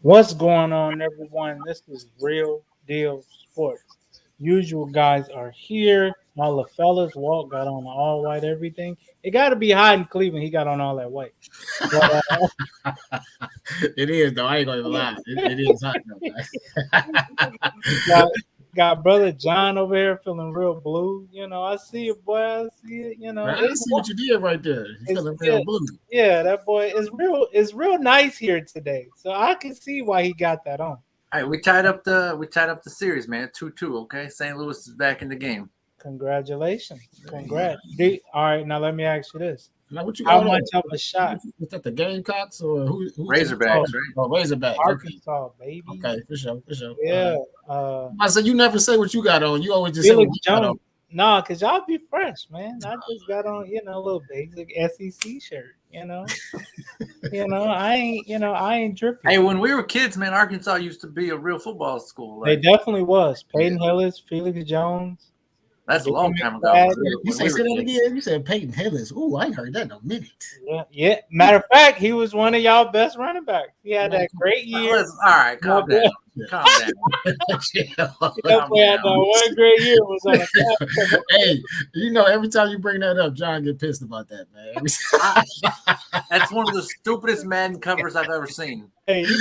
What's going on, everyone? This is Real Deal Sports. Usual guys are here. All the fellas, Walt got on the all white everything. It got to be hot in Cleveland. He got on all that white. But, It is though. I ain't gonna even lie. It is hot though, guys. got, got brother John over here feeling real blue. I see it, boy. I see it. Man, I see what you did right there. You It's feeling yeah, real blue. yeah, that boy is real. It's real nice here today, so I can see why he got that on. All right, we tied up the series, man. 2-2. Okay, St. Louis is back in the game. Congratulations, congrats. All right, now let me ask you this: Now what you How got much on? of a shot? Was that the Gamecocks or who Razorbacks, right? Oh, Razorbacks. Okay. Arkansas, baby. Okay, for sure, for sure. Yeah. I said you never say what you got on. You always just say what Felix you got on. Jones. Nah, cause y'all be fresh, man. I just got on, a little basic SEC shirt. I ain't dripping. Hey, when we were kids, man, Arkansas used to be a real football school. They Like, definitely was. Peyton Hillis, Felix Jones. that's a long time ago. Bad. You When say we say were that kids. again. You said Peyton Hillis. Ooh, I ain't heard that in a minute. Yeah. Matter of fact, he was one of y'all best running backs. He had that great year. All right, calm down. Calm down. That boy had that one great year. Was on a Hey, every time you bring that up, John get pissed about that, man. That's one of the stupidest Madden covers I've ever seen. Hey, you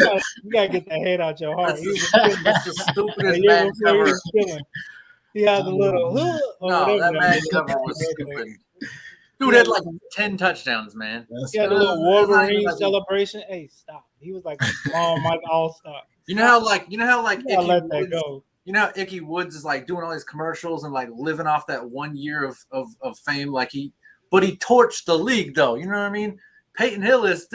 gotta get that hate out your heart. That's the stupidest Madden cover. He had the little hood. No, that Madden cover was stupid. Dude had like 10 touchdowns, man. He had a little Wolverine celebration. Hey, stop. He was like a small Mike All-Star. You know how like I let that go. You know how Icky Woods is like doing all these commercials and like living off that 1 year of fame, but he torched the league though. You know what I mean? Peyton Hillis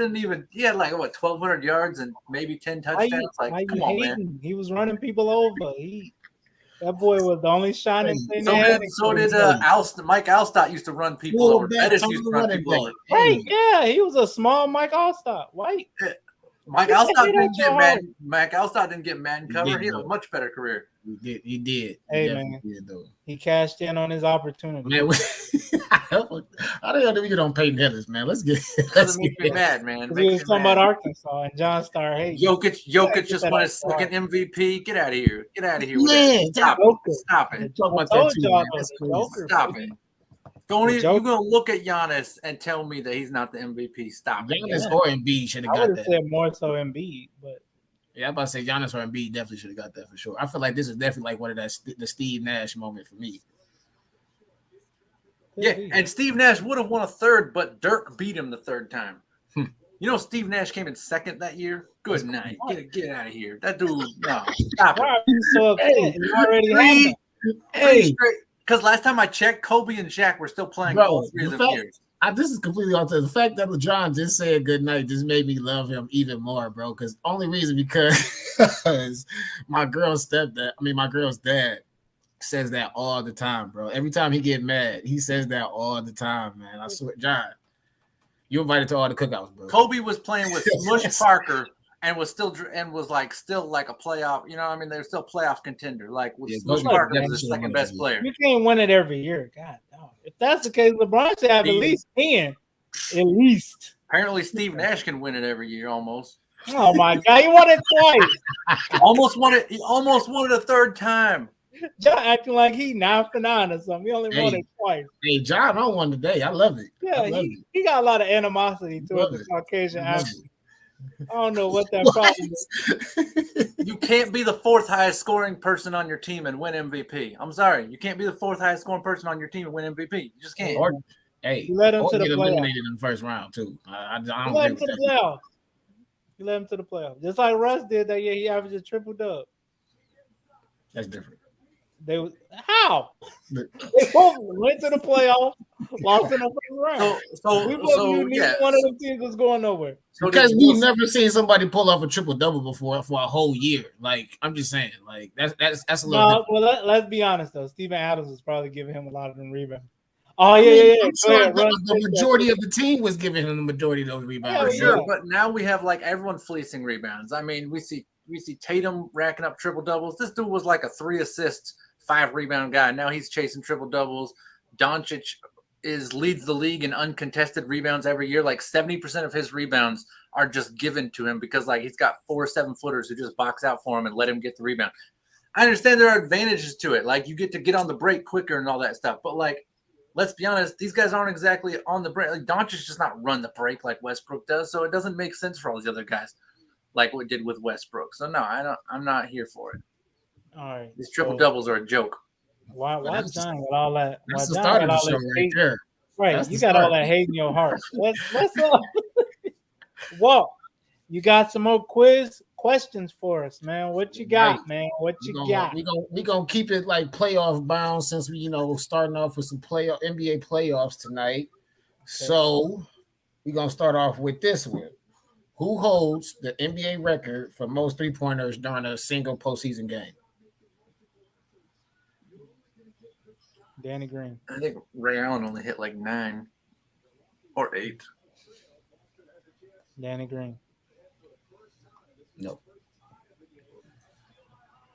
he had like 1,200 yards and maybe 10 touchdowns. Come on, man. He was running people over. That boy was the only shining thing. So did Mike Alstott used to run people over. Bettis used to run people over. Right? Yeah, he was a small Mike Allstott. White. Mike Alstott didn't get Madden cover. He had a much better career. He did. Hey, man. He cashed in on his opportunity. Man, I don't know we get on Peyton Hillis, man. Let's get mad, man. We was talking about Arkansas and John Starr. Hey, Jokic just won his second MVP. Get out of here. Get out of here. Man, Stop it. Talk about that too, man. That's crazy. Stop it. You're gonna look at Giannis and tell me that he's not the MVP. Stop it. Giannis or Embiid should have I got would have that. said more so Embiid, but yeah, I'm about to say Giannis or Embiid definitely should have got that for sure. I feel like this is definitely like one of the Steve Nash moment for me. Yeah, and Steve Nash would have won a third, but Dirk beat him the third time. You know, Steve Nash came in second that year. Good night. Get out of here. That dude, no, stop why it. are you so upset? You already had Hey, because last time I checked, Kobe and Shaq were still playing all 3 of them years. This is completely off. The fact that LeJon just said good night just made me love him even more, bro. Because only reason because my girl's dad says that all the time, bro. Every time he get mad, he says that all the time, man. I swear, John, you invited to all the cookouts, bro. Kobe was playing with Smush Parker and was still like a playoff. You know, what I mean, they're still playoff contender. Like Smush Parker was the second best player. You can't win it every year. God, no. If that's the case, LeBron should have at least 10. At least. Apparently, Steve Nash can win it every year almost. Oh my God, he won it twice. Almost won it. He almost won it a third time. John acting like he 9 for 9 or something. He only won it twice. Hey, John, I won today. I love it. Yeah, he got a lot of animosity towards the Caucasian athlete. I don't know what that problem is. You can't be the 4th highest scoring person on your team and win MVP. I'm sorry. You can't be the 4th highest scoring person on your team and win MVP. You just can't. You let him to the playoffs. Eliminated in the first round, too. I don't you let him to the playoffs. You let him to the playoffs. Just like Russ did that year. He averaged a triple dub. That's different. How? They both went to the playoffs, lost in the first round. We both knew one of them teams was going nowhere. Because we've never seen somebody pull off a triple double before for a whole year. Like, I'm just saying, like that's a little. No, well, let's be honest though. Steven Adams was probably giving him a lot of them rebounds. Oh yeah. I'm sure the majority of the team was giving him the majority of those rebounds. For sure, but now we have like everyone fleecing rebounds. I mean, we see Tatum racking up triple doubles. This dude was like a 3 assists, 5 rebound guy. Now he's chasing triple doubles. Doncic leads the league in uncontested rebounds every year. Like 70% of his rebounds are just given to him because like he's got 4 7-footers who just box out for him and let him get the rebound. I understand there are advantages to it. Like you get to get on the break quicker and all that stuff. But like, let's be honest, these guys aren't exactly on the break. Like Doncic does not run the break like Westbrook does. So it doesn't make sense for all these other guys like what did with Westbrook. So no, I'm not here for it. All right. These triple doubles are a joke. Why John got all that? That's the John start of got the all show that right hate? there. Right, That's you the got all start. that hate in your heart. What's up? Walt, you got some more quiz questions for us, man. What you got, Right. man? What you got? We gonna keep it like playoff bound since we starting off with some NBA playoffs tonight. So we're gonna start off with this one. Who holds the NBA record for most 3-pointers during a single postseason game? Danny Green. I think Ray Allen only hit like 9 or 8. Danny Green. No.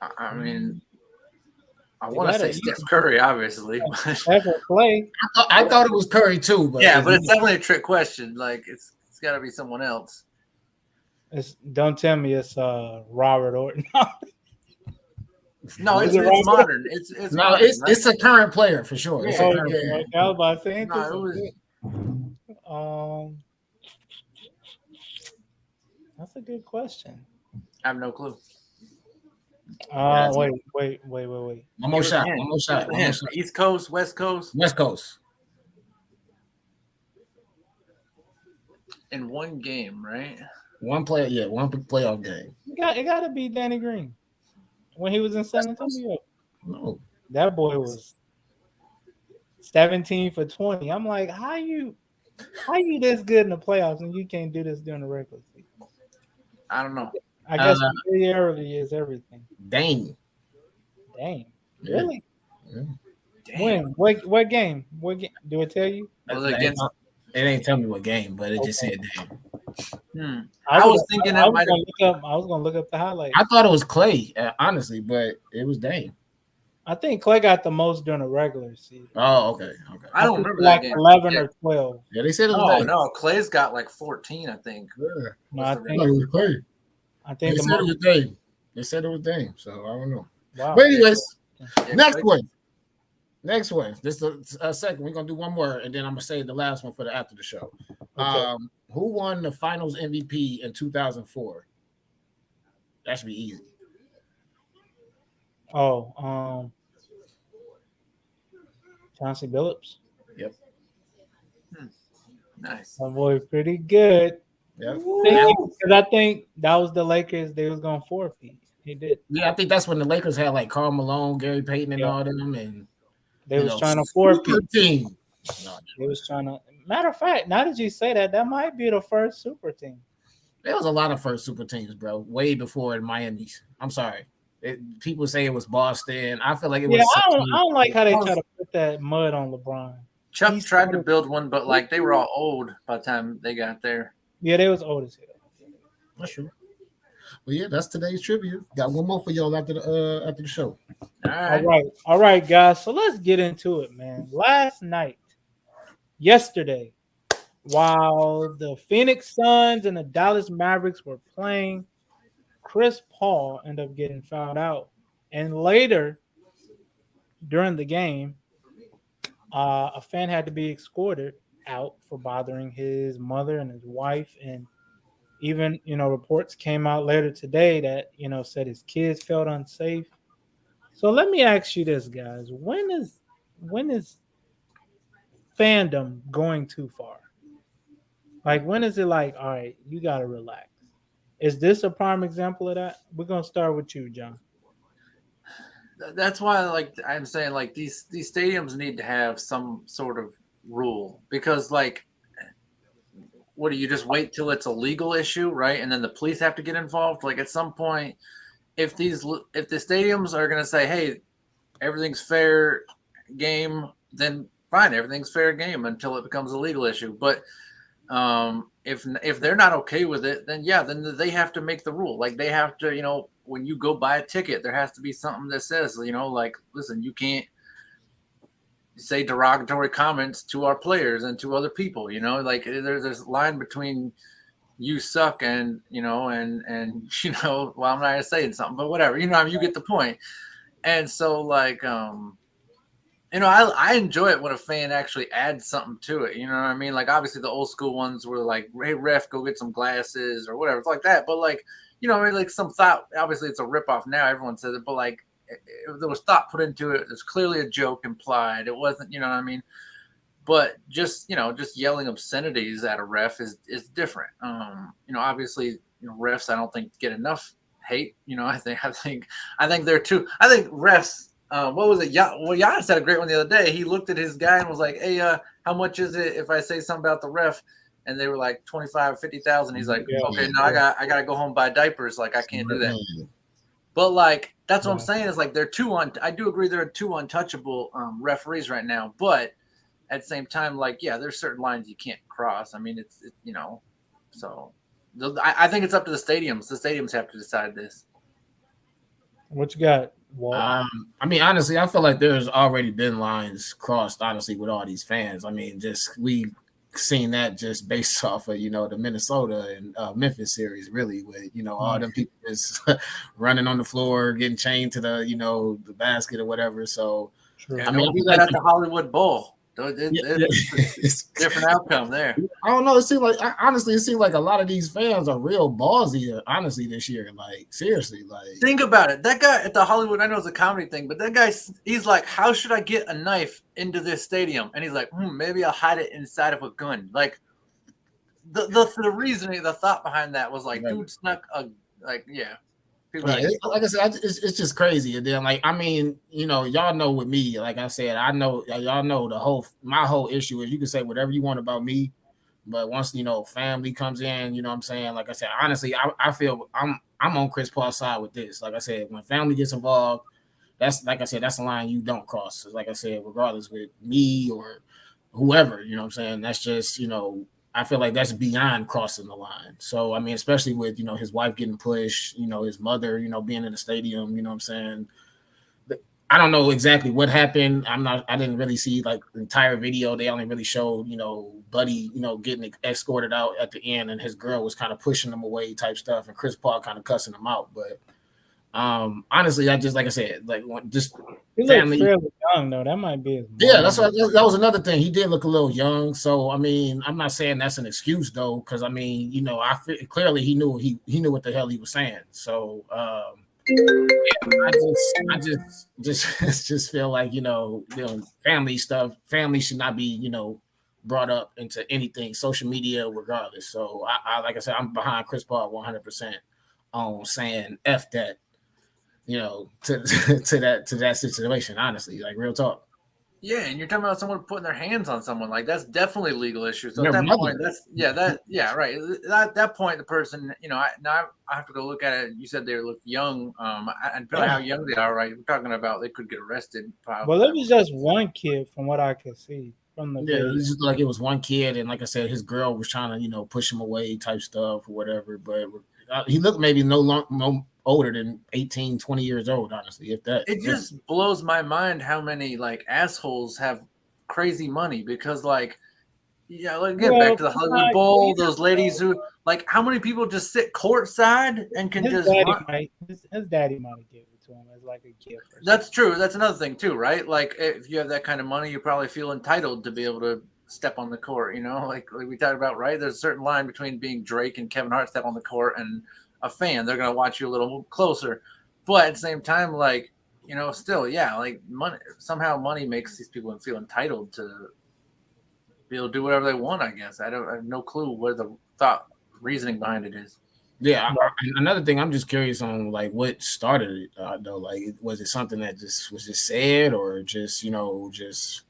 I mean, I You want to gotta- say Steph Curry, obviously. But That's a play. I thought it was Curry too, but yeah, but it's definitely a trick question. Like it's got to be someone else. Don't tell me it's Robert Orton. No, Is it's it Robert? modern. It's no, modern, right? it's a current player for sure. It's a Oh, current player. okay. I was about to say, ain't No, it this was. that's a good question. I have no clue. Wait. One more shot. One more shot. East Coast, West Coast, West Coast. in one game, right? One player, yeah, one playoff game. It got to be Danny Green when he was in San Antonio. No, That boy was 17 for 20. I'm like, how you this good in the playoffs and you can't do this during the regular season? I don't know. I guess familiarity is everything. Dang. Dang. Yeah. Really? Yeah. When? What game? What game? Do it tell you? It ain't tell me what game, but it just said dang. I was thinking I was gonna look up the highlight. I thought it was Clay, honestly, but it was Dame. I think Clay got the most during the regular season. Oh, okay. I don't remember like that game. 11 or 12. Yeah, they said it was Dame. No, Clay's got like 14, I think. Yeah. No, I it was Clay. I think they said it was Dame. They said it was Dame, so I don't know. Wow. But anyways, Yeah, next Clay. one. Next one. This is a second. We're gonna do one more, and then I'm gonna save the last one for the after the show. Okay. Who won the Finals MVP in 2004? That should be easy. Oh, Chauncey Billups. Yep. Nice. My boy, pretty good. Yep. Because I think that was the Lakers. They was going forfeit. He did. Yeah, I think that's when the Lakers had like Karl Malone, Gary Payton, and all them, and they was trying to forfeit. Team. They was trying to. Matter of fact, now that you say that, that might be the first super team. There was a lot of first super teams, bro. Way before in Miami's. I'm sorry. People say it was Boston. I feel like it was. Yeah, I don't like how they try to put that mud on LeBron. Chuck tried to build one, but like they were all old by the time they got there. Yeah, they was old as hell. That's true. Well, yeah, that's today's trivia. Got one more for y'all after the show. All right, guys. So let's get into it, man. Yesterday, while the Phoenix Suns and the Dallas Mavericks were playing, Chris Paul ended up getting fouled out. And later, during the game, a fan had to be escorted out for bothering his mother and his wife. And even, reports came out later today that, said his kids felt unsafe. So let me ask you this, guys. When is fandom going too far? Like, when is it like, all right, you got to relax? Is this a prime example of that? We're going to start with you, John. That's why, like, I'm saying, like, these stadiums need to have some sort of rule because, like, what do you just wait till it's a legal issue, right? And then the police have to get involved. Like, at some point, if the stadiums are going to say, hey, everything's fair game, then fine, everything's fair game until it becomes a legal issue. But if they're not okay with it, then they have to make the rule. Like, they have to, when you go buy a ticket, there has to be something that says, like, listen, you can't say derogatory comments to our players and to other people, like there's a line between you suck, and well, I'm not saying something, but whatever, I mean, you get the point. And so like I enjoy it when a fan actually adds something to it. You know what I mean? Like obviously the old school ones were like, "Hey ref, go get some glasses" or whatever, it's like that. But like, I mean, like some thought. Obviously, it's a ripoff now. Everyone says it, but like, there was thought put into it. There's clearly a joke implied. It wasn't. You know what I mean? But just yelling obscenities at a ref is different. Obviously, refs I don't think get enough hate. I think they're too. I think refs. What was it? Giannis had a great one the other day. He looked at his guy and was like, "Hey, how much is it if I say something about the ref?" And they were like 25, 50,000. He's like, Yeah, "Okay, no, I gotta go home and buy diapers. Like I can't do that." Mm. But like that's what I'm yeah. saying is like they're too I do agree they're two untouchable referees right now, but at the same time, like, yeah, there's certain lines you can't cross. I mean, so I think it's up to the stadiums. The stadiums have to decide this. What you got, Walt? I mean, honestly, I feel like there's already been lines crossed, honestly, with all these fans. I mean, just we seen that just based off of the Minnesota and Memphis series, really, with all them people just running on the floor, getting chained to the basket or whatever. So, True. Yeah, I mean, don't I do feel that like at the Hollywood Bowl. yeah, It's a different outcome there. I don't know. It seems like honestly, it seems like a lot of these fans are real ballsy. Honestly, this year, like seriously, like Think about it. That guy at the Hollywood, I know it's a comedy thing, but that guy, he's like, how should I get a knife into this stadium? And he's like, maybe I'll hide it inside of a gun. Like the reasoning, the thought behind that was like, dude snuck yeah. People yeah, like, like I said, it's just crazy. And then, like, I mean, y'all know with me, like I said, I know y'all know my whole issue is you can say whatever you want about me, but once family comes in, you know what I'm saying. Like I said, honestly, I feel I'm on Chris Paul's side with this. Like I said, when family gets involved, that's like I said, that's a line you don't cross. Like I said, regardless with me or whoever, you know what I'm saying. That's just I feel like that's beyond crossing the line. So I mean, especially with his wife getting pushed, his mother, being in the stadium, you know what I'm saying. I don't know exactly what happened. I didn't really see like the entire video. They only really showed, Buddy, getting escorted out at the end, and his girl was kind of pushing him away type stuff, and Chris Paul kind of cussing him out. But honestly, I just like I said, like just He looked family. fairly young though. That might be his Yeah, mom. that was another thing. He did look a little young, so I mean, I'm not saying that's an excuse though, because I mean, I feel, clearly he knew what the hell he was saying. So I just feel like family stuff. Family should not be brought up into anything, social media, regardless. So I like I said, I'm behind Chris Paul 100% on saying f that, to to that situation. Honestly, like real talk. yeah, and you're talking about someone putting their hands on someone, like that's definitely a legal issue. So at Their that point, mother. right. That point, the person, I have to go look at it. You said they look young. And depending on how Yeah. young they are, right? We're talking about they could get arrested. Well, it was just one kid from what I could see from the Yeah, video. it's just like it was one kid, and like I said, his girl was trying to, push him away, type stuff or whatever. But he looked maybe no older than 18, 20 years old, honestly, if that. It just blows my mind how many like assholes have crazy money because like yeah, like get back Well, to the Hollywood nah, Bowl, those ladies who like how many people just sit courtside and can his just daddy run. might his daddy might have given it to him as like a gift or something. That's true. That's another thing too, right? Like if you have that kind of money, you probably feel entitled to be able to step on the court. Like we talked about, right? There's a certain line between being Drake and Kevin Hart step on the court and a fan. They're gonna watch you a little closer, but at the same time, like still, yeah, like money. Somehow, money makes these people feel entitled to be able to do whatever they want. I guess I have no clue where the thought reasoning behind it is. Yeah. Another thing, I'm just curious on like what started it, though. Like, was it something that just was just said, or just just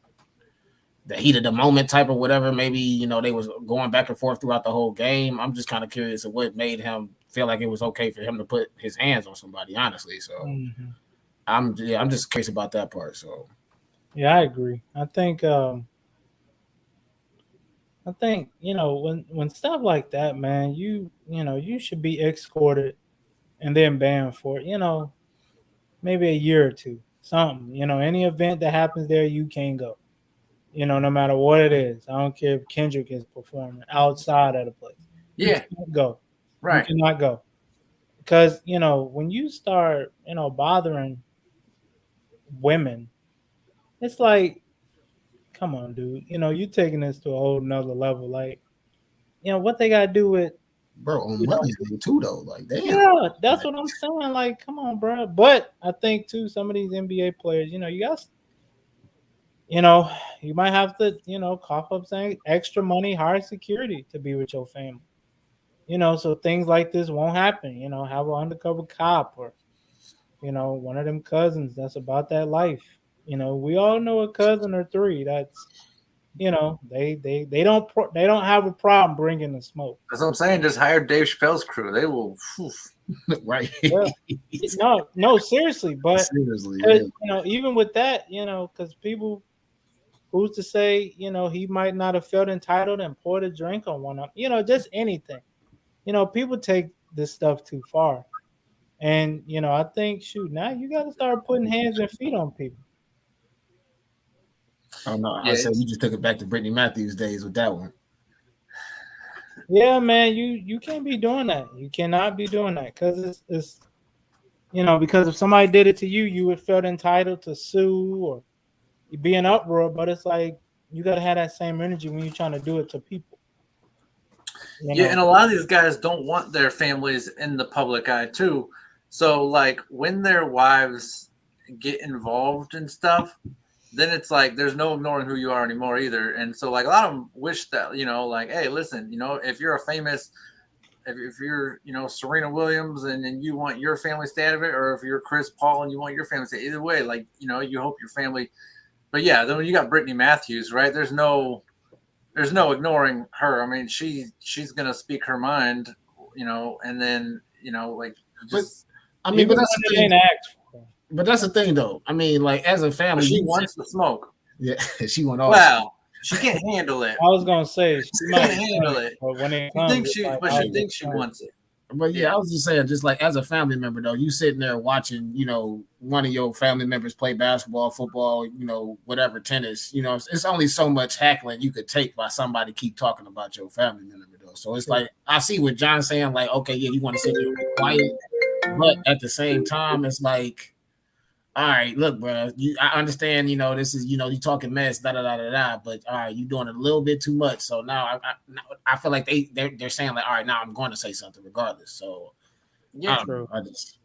the heat of the moment type of whatever? Maybe they was going back and forth throughout the whole game. I'm just kind of curious of what made him feel like it was okay for him to put his hands on somebody. Honestly, so Hmm. I'm just curious about that part. So Yeah, I agree. I think when stuff like that, man, you should be escorted and then banned for maybe a year or two, something. Any event that happens there, you can't go. No matter what it is. I don't care if Kendrick is performing outside of the place. You Yeah, can't go. You right. cannot go because when you start bothering women, it's like, come on, dude. You taking this to a whole nother level. Like, what they got to do with bro, on you know. Mother's Day too, though. Like, damn. Yeah, that's Like, what I'm saying. Like, come on, bro. But I think too, some of these NBA players, you got, you know, you might have to, cough up some extra money, hire security to be with your family. So things like this won't happen. Have an undercover cop or one of them cousins that's about that life. We all know a cousin or three that's they don't have a problem bringing the smoke. That's what I'm saying. Just hire Dave Chappelle's crew. They will. Phew. right. Yeah. No, no, seriously, but Seriously, yeah. 'cause, even with that, because people, who's to say, he might not have felt entitled and poured a drink on one of, just anything. People take this stuff too far, and I think, shoot, now you got to start putting hands and feet on people. Oh no, I Yeah, said you just took it back to Brittany Matthews days with that one. Yeah, man, you can't be doing that. You cannot be doing that because it's because if somebody did it to you, you would feel entitled to sue or be in uproar. But it's like you got to have that same energy when you're trying to do it to people. You yeah, know, and a lot of these guys don't want their families in the public eye too. So like when their wives get involved and stuff, then it's like there's no ignoring who you are anymore either. And so like a lot of them wish that like, hey, listen, if you're a famous, if you're Serena Williams and you want your family to stay out of it, or if you're Chris Paul and you want your family to stay, either way, like you hope your family. But yeah, then when you got Brittany Matthews, right? There's no ignoring her. I mean, she's gonna speak her mind, and then like But just I mean, even but when that's the it thing. ain't asked for. But that's the thing, though. I mean, like as a family, she you wants the smoke. yeah, she went all. Wow, she can't handle it. I was gonna say she She might can't handle drink, it. but when it She comes, thinks it's she, like but I she was Right. thinks she just wants it. But yeah, Yeah, I was just saying, just like as a family member, though, you sitting there watching, one of your family members play basketball, football, whatever, tennis, it's only so much heckling you could take by somebody keep talking about your family member, though. So it's true. like I see what John's saying, like, okay, yeah, you want to sit there and be quiet, but at the same time, it's like, all right, look, bro, I understand, this is, you talking mess, da da da da da, but all right, you doing it a little bit too much. So now I feel like they're saying like, all right, now I'm going to say something regardless. So I yeah, don't know. True. I just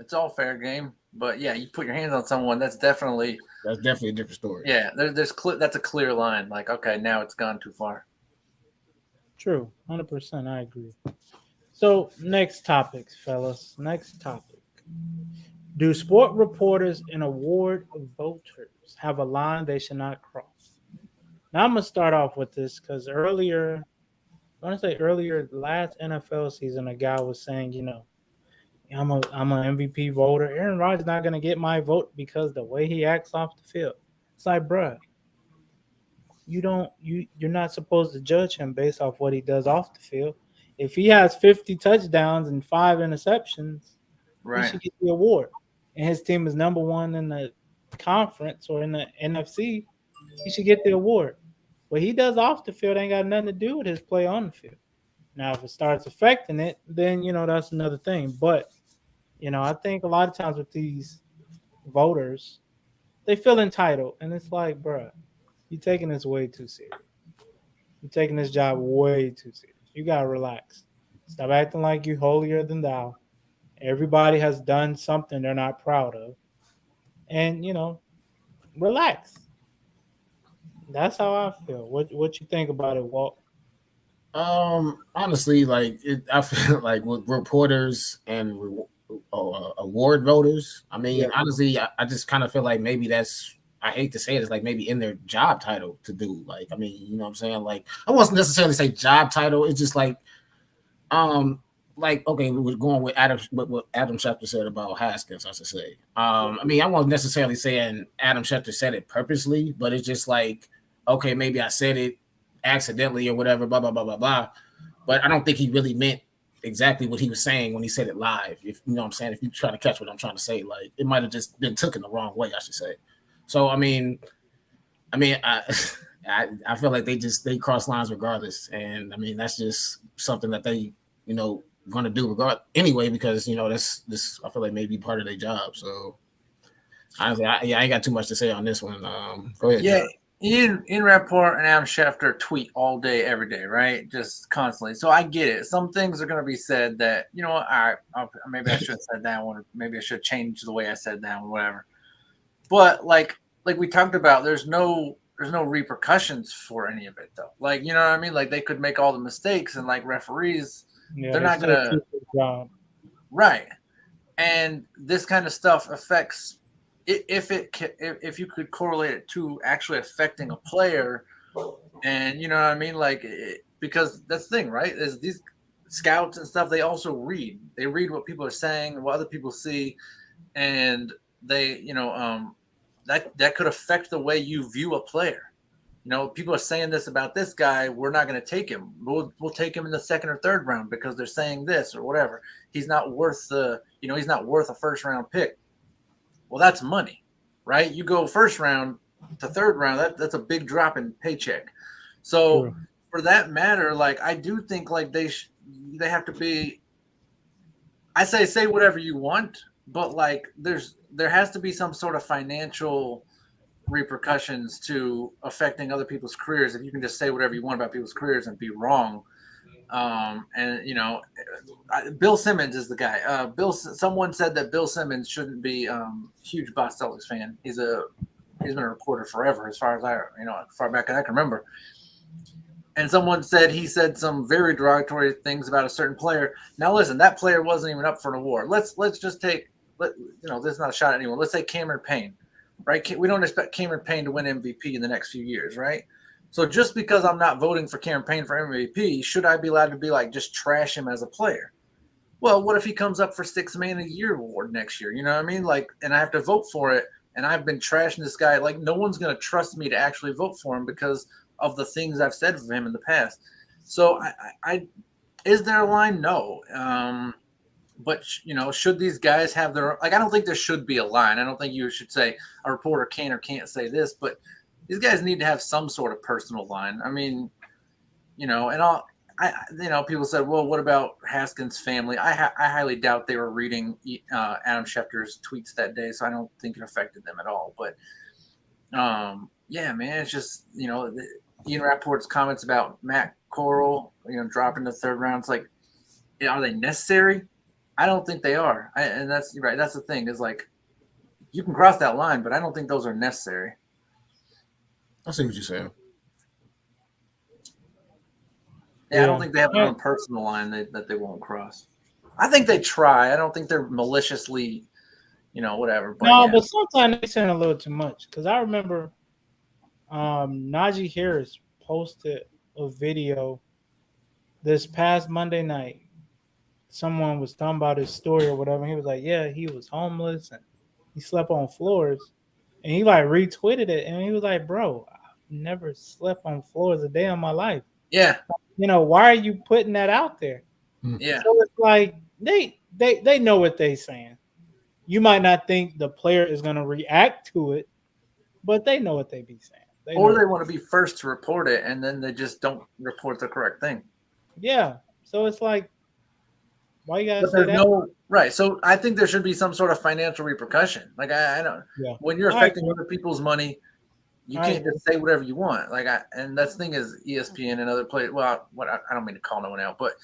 it's all fair game. But yeah, you put your hands on someone, that's definitely that's definitely a different story. yeah. That's a clear line. Like okay, now it's gone too far. True. 100%. I agree. So next topics, fellas. Next topic. Do sport reporters and award voters have a line they should not cross? Now I'm gonna start off with this because earlier, I want to say earlier last NFL season, a guy was saying, I'm an MVP voter. Aaron Rodgers not gonna get my vote because the way he acts off the field. It's like, bruh, you're not supposed to judge him based off what he does off the field. If he has 50 touchdowns and 5 interceptions, he Right. should get the award. And his team is number one in the conference or in the NFC, he should get the award. What he does off the field ain't got nothing to do with his play on the field. Now, if it starts affecting it, then that's another thing. But I think a lot of times with these voters, they feel entitled, and it's like, bruh, you're taking this way too serious. You're taking this job way too serious. You gotta relax. Stop acting like you holier than thou. Everybody has done something they're not proud of, and relax. That's how I feel. What you think about it, Walt? Honestly, like I feel like with reporters and award voters. I Yeah, mean, honestly, I just kind of feel like maybe that's. I hate to say it, it's like maybe in their job title to do. Like, I mean, you know what I'm saying? Like, I won't necessarily say job title. It's just um, like okay, we're going with Adam, what Adam Schefter said about Haskins. I should say. I mean, I won't necessarily saying Adam Schefter said it purposely, but it's just like, okay, maybe I said it accidentally or whatever, blah blah blah blah blah. But I don't think he really meant exactly what he was saying when he said it live. If you know what I'm saying, if you try to catch what I'm trying to say, like it might have just been taken the wrong way, I should say. So I mean, I I feel like they cross lines regardless, and I mean that's just something that they going to do regard anyway because this I feel like maybe part of their job. So honestly, I ain't got too much to say on this one. Go ahead, Yeah, John. Ian Rapport and Adam Schefter tweet all day, every day, right? Just constantly. So I get it. Some things are going to be said that all right, maybe I should have said that one, or maybe I should change the way I said that one, whatever. But like we talked about, there's no repercussions for any of it though. Like you know what I mean? Like they could make all the mistakes, and like referees, Yeah, they're they not still gonna keep their job. right. And this kind of stuff affects if you could correlate it to actually affecting a player, and you know what I mean, because that's the thing, right? Is these scouts and stuff, they also read what people are saying, what other people see, and they that could affect the way you view a player. People are saying this about this guy. We're not going to take him. We'll take him in the second or third round because they're saying this or whatever. He's not worth he's not worth a first round pick. Well, that's money, right? You go first round to third round, that's a big drop in paycheck. So True. for that matter, like I do think like they have to be. I say whatever you want, but like there has to be some sort of financial repercussions to affecting other people's careers if you can just say whatever you want about people's careers and be wrong. And Bill Simmons is the guy. Someone said that Bill Simmons shouldn't be huge Boston Celtics fan. He's been a reporter forever, as far as far back as I can remember. And someone said he said some very derogatory things about a certain player. Now listen, that player wasn't even up for an award. Let's just take this is not a shot at anyone. Let's say Cameron Payne, right? We don't expect Cameron Payne to win MVP in the next few years, right? So just because I'm not voting for Cameron Payne for MVP, should I be allowed to be like just trash him as a player? Well, what if he comes up for Six Man of the Year award next year? You know what I mean? Like, and I have to vote for it, and I've been trashing this guy. Like, no one's gonna trust me to actually vote for him because of the things I've said for him in the past. So, I is there a line? No. But should these guys have their like? I don't think there should be a line. I don't think you should say a reporter can or can't say this, but these guys need to have some sort of personal line. I mean, and people said, well, what about Haskins' family? I highly doubt they were reading Adam Schefter's tweets that day, so I don't think it affected them at all. But yeah, man, it's just Ian Rapoport's comments about Matt Corral, dropping the third round. It's like, are they necessary? I don't think they are. And that's right. That's the thing is like, you can cross that line, but I don't think those are necessary. I see what you're saying. Yeah, I don't think they have their own personal line that they won't cross. I think they try. I don't think they're maliciously, whatever. But No, yeah. but sometimes they send a little too much. Because I remember Najee Harris posted a video this past Monday night. Someone was talking about his story or whatever. And he was like, yeah, he was homeless and he slept on floors. And he like retweeted it. And he was like, bro, I've never slept on floors a day in my life. Yeah. Why are you putting that out there? Yeah. So it's like they know what they're saying. You might not think the player is going to react to it, but they know what they be saying. They want to be first to report it, and then they just don't report the correct thing. Yeah. So it's like, why you gotta but say there's that? No right. So I think there should be some sort of financial repercussion. Like I don't. Yeah. When you're affecting other people's money, you can't just say whatever you want. And that's the thing is ESPN and other players. Well, I don't mean to call no one out, but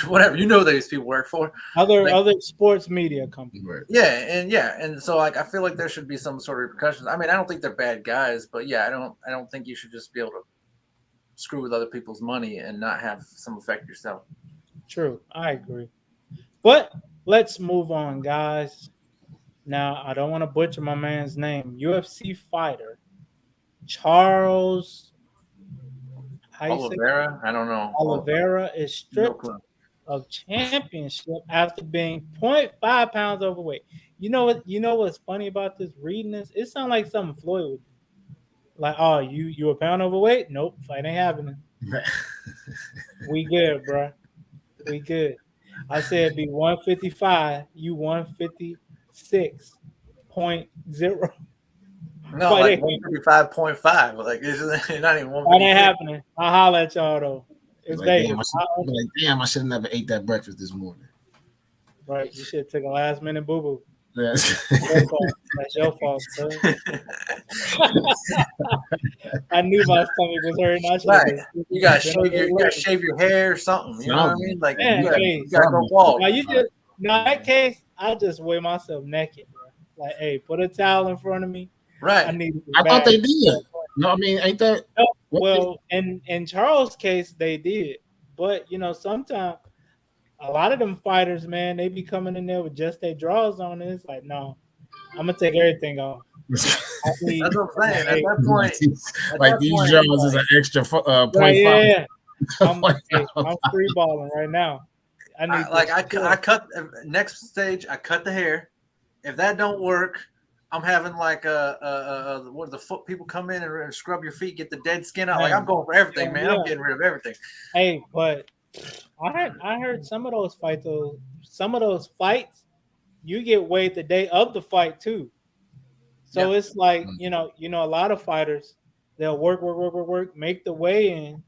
whatever these people work for other sports media companies. Right. Yeah, and so I feel like there should be some sort of repercussions. I mean, I don't think they're bad guys, but yeah, I don't think you should just be able to screw with other people's money and not have some effect yourself. True, I agree. But let's move on, guys. Now I don't want to butcher my man's name. UFC fighter Charles Oliveira? I don't know. Oliveira is stripped of championship after being 0.5 pounds overweight. You know what? You know what's funny about this? Reading this, it sounds like something Floyd would do. Like, oh, you a pound overweight? Nope, fight ain't happening. We good, bro. We good. I said be 155. You 156.0. No, But like it 155.5. Like it's not even ain't 156. happening. I'll holler at y'all though. It's Like Vegas. damn, I should have never ate that breakfast this morning. Right, you should have took a last minute boo boo. That's Your fault. That's your fault, son. I knew my stomach was hurting. I should have Right. You gotta shave your hair or something. You know what I mean? Like Man, you gotta go bald. now you just now in that case, I just weigh myself naked, bro. Like, hey, put a towel in front of me. I Right. need it I thought bad. they did. No, I mean, ain't that No, what well, in Charles' case, they did, but sometimes a lot of them fighters, man, they be coming in there with just their drawers on. And it's like, no, I'm gonna take everything off. I need, That's what I'm saying. hey, like these Jones is an extra right, 0.5. yeah. I'm free balling right now. I need I cut next stage. I cut the hair. If that don't work, I'm having like what the foot people come in and scrub your feet, get the dead skin out. Like I'm going for everything, man. I'm getting rid of everything. Hey, but I heard some of those fights, you get weighed the day of the fight too. So it's like a lot of fighters, they'll work, make the weigh in,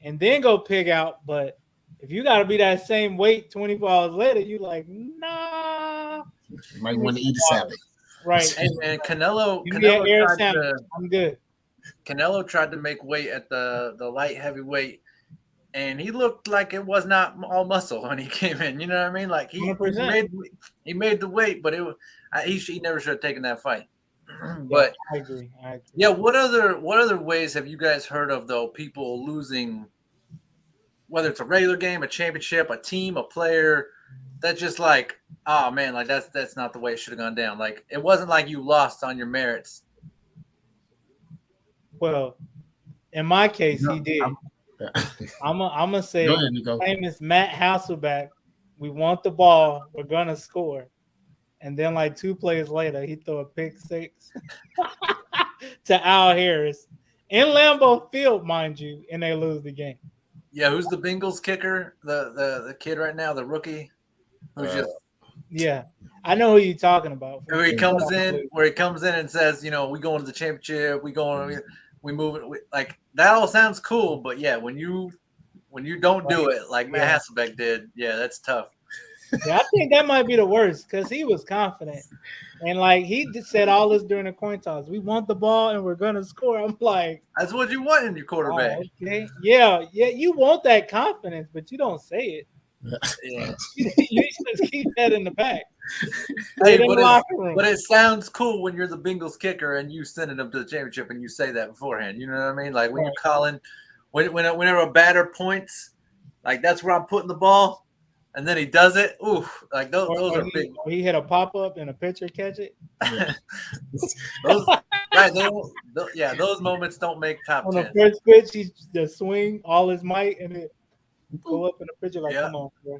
and then go pig out. But if you got to be that same weight 24 hours later, you like, nah. You might want to eat a salad. Right. Hey man, Canelo tried to, I'm good. Canelo tried to make weight at the light heavyweight, and he looked like it was not all muscle when he came in. You know what I mean? Like he made the weight, but he never should have taken that fight. But I agree. Yeah, what other ways have you guys heard of though? People losing, whether it's a regular game, a championship, a team, a player, that's just like, oh man, like that's not the way it should have gone down. Like it wasn't like you lost on your merits. Well, in my case, he did. I'm gonna say, famous Matt Hasselbeck. We want the ball. We're gonna score. And then, like 2 plays later, he threw a pick 6 to Al Harris in Lambeau Field, mind you, and they lose the game. Yeah, who's the Bengals kicker? The kid right now, the rookie, who's just I know who you're talking about. Where he comes in and says, we going to the championship, we move it. Like that all sounds cool, but yeah, when you don't do it like Matt Hasselbeck did, that's tough. Yeah, I think that might be the worst because he was confident. And like he said all this during the coin toss. We want the ball and we're gonna score. I'm like, that's what you want in your quarterback. Oh, okay. Yeah, you want that confidence, but you don't say it. Yeah. You just keep that in the back. Hey, but it sounds cool when you're the Bengals kicker and you sending them to the championship and you say that beforehand. You know what I mean? Like when you're calling, whenever a batter points, like that's where I'm putting the ball. And then he does it. Ooh, like those are big. He hit a pop up and a pitcher catch it. Those moments don't make top 10. On the first pitch, he just swing all his might and it go up in the pitcher like, come on, bro.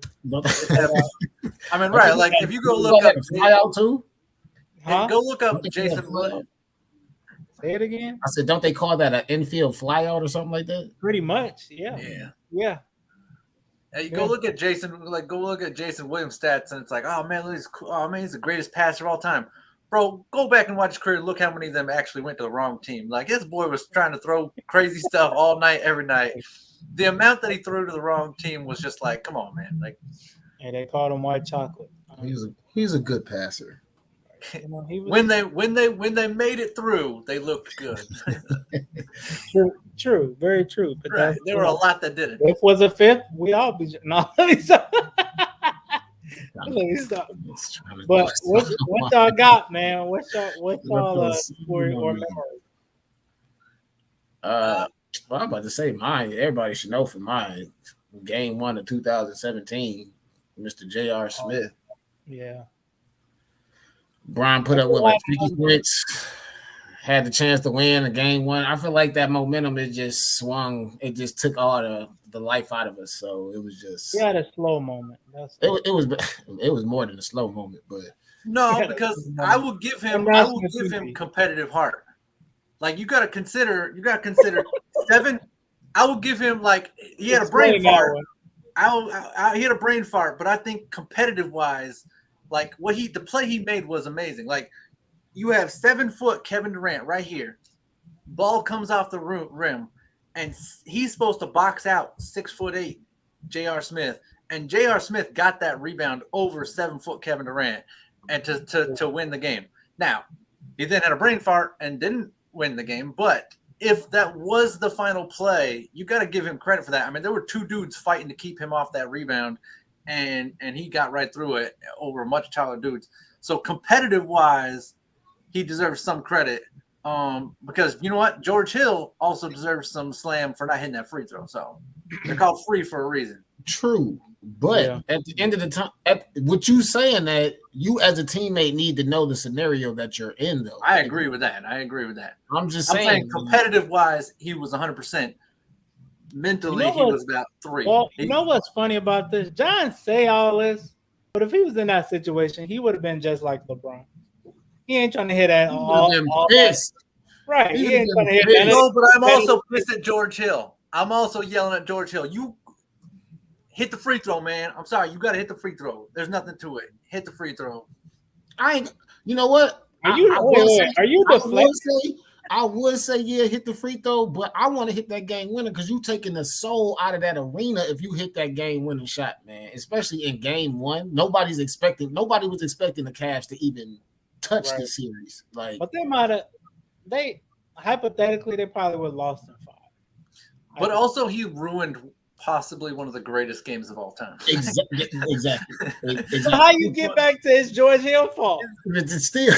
I mean, right? Like if you go look up fly out too, go look up Jason Williams. Say it again. I said, don't they call that an infield flyout or something like that? Pretty much, yeah. Hey, go look at Jason Williams stats, and it's like, oh man, he's the greatest passer of all time. Bro, go back and watch his career. Look how many of them actually went to the wrong team. Like this boy was trying to throw crazy stuff all night, every night. The amount that he threw to the wrong team was just like, come on, man. Like, and they called him white chocolate. He's a good passer. When they made it through, they looked good. True, very true. But right. There were a lot that didn't. If was a fifth, we all be let me stop. But what y'all got, man? What's y'all story or memory? Well, I'm about to say mine. Everybody should know for mine. Game 1 of 2017, Mr. J.R. Smith. Yeah. Brian put up with like 50 points, had the chance to win a game 1. I feel like that momentum, it just swung. It just took all the life out of us. So it was just. You had a slow moment. It was more than a slow moment, but. No, because I will give him competitive heart. Like you got to consider 7. I will give him like he had a brain fart. He had a brain fart, but I think competitive wise, like the play he made was amazing. Like you have 7 foot Kevin Durant right here. Ball comes off the rim, and he's supposed to box out 6'8" J.R. Smith, and J.R. Smith got that rebound over 7 foot Kevin Durant, and to win the game. Now, he then had a brain fart and didn't win the game, but if that was the final play, you got to give him credit for that. I mean, there were two dudes fighting to keep him off that rebound, and he got right through it over much taller dudes. So competitive wise, he deserves some credit. Because you know what, George Hill also deserves some slam for not hitting that free throw. So they're called free for a reason. True, but at the end of the time, what you saying that you as a teammate need to know the scenario that you're in, though. I agree with that. I'm saying competitive wise, he was 100%. Mentally, he was about 3. Well, you know what's funny about this? John say all this, but if he was in that situation, he would have been just like LeBron. He ain't trying to hit that all that. Right. He ain't trying to hit that. No, but I'm also pissed at George Hill. I'm also yelling at George Hill. You hit the free throw, man. I'm sorry. You got to hit the free throw. There's nothing to it. Hit the free throw. You know what? Are you deflecting? I would say, yeah, hit the free throw, but I want to hit that game winner because you taking the soul out of that arena if you hit that game winning shot, man. Especially in game 1. Nobody was expecting the Cavs to even touch the series. Like, but they hypothetically they probably would have lost in 5. But also he ruined possibly one of the greatest games of all time. Exactly. So how you get back to his George Hill fault? It's still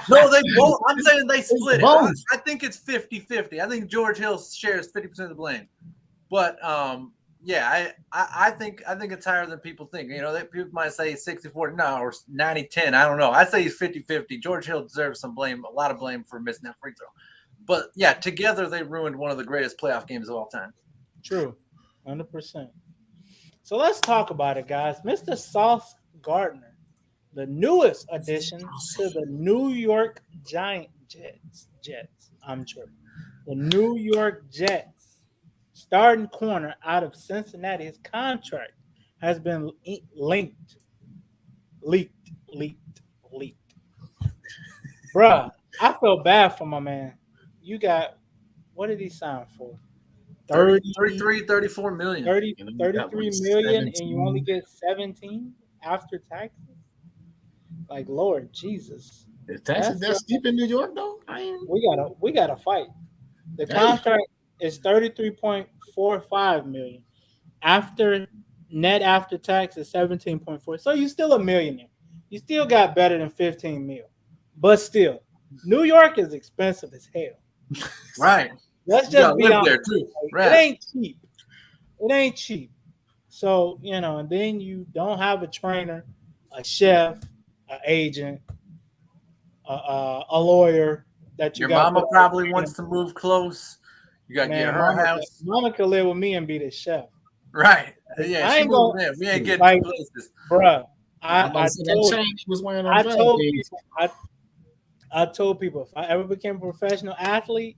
no, they both. I'm saying they split it. I think it's 50-50. I think George Hill shares 50% of the blame. But yeah, I think it's higher than people think. You know, people might say 60-40, no, or 90-10. I don't know. I say he's 50-50. George Hill deserves some blame, a lot of blame for missing that free throw. But yeah, together they ruined one of the greatest playoff games of all time. True, 100%. So let's talk about it, guys. Mr. Sauce Gardner, the newest addition to the New York Jets. I'm sure the New York Jets starting corner out of Cincinnati. His contract has been leaked. Bruh, I feel bad for my man. You got, what did he sign for? 34 million. 33 million, and you only get 17 after taxes? Like, Lord Jesus. Is taxes that steep in New York, though? We gotta fight. The contract is 33.45 million. Net after tax is 17.4. So you still a millionaire. You still got better than 15 mil. But still, New York is expensive as hell. Right. Let's just be honest. There too. Right. It ain't cheap. So, and then you don't have a trainer, a chef, an agent, a lawyer that you got. Your mama probably wants to move close. You got to get her house. Mama could live with me and be the chef. Right. Yeah, I ain't gonna, we ain't getting like, places. Bruh, I told people if I ever became a professional athlete,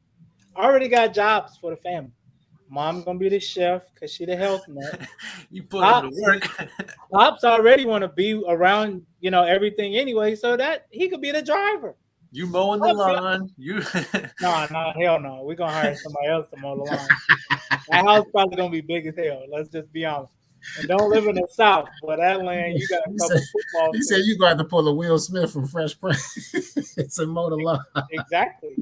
I already got jobs for the family. Mom gonna be the chef because she the health nut. You put him to work. Pops already want to be around, everything anyway, so that he could be the driver. You mowing the lawn. No, hell no. We're gonna hire somebody else to mow the lawn. That house probably gonna be big as hell. Let's just be honest. And don't live in the South, but that land you got a couple football. He said you got to pull a Will Smith from Fresh Prince. It's a mow the lawn. Exactly.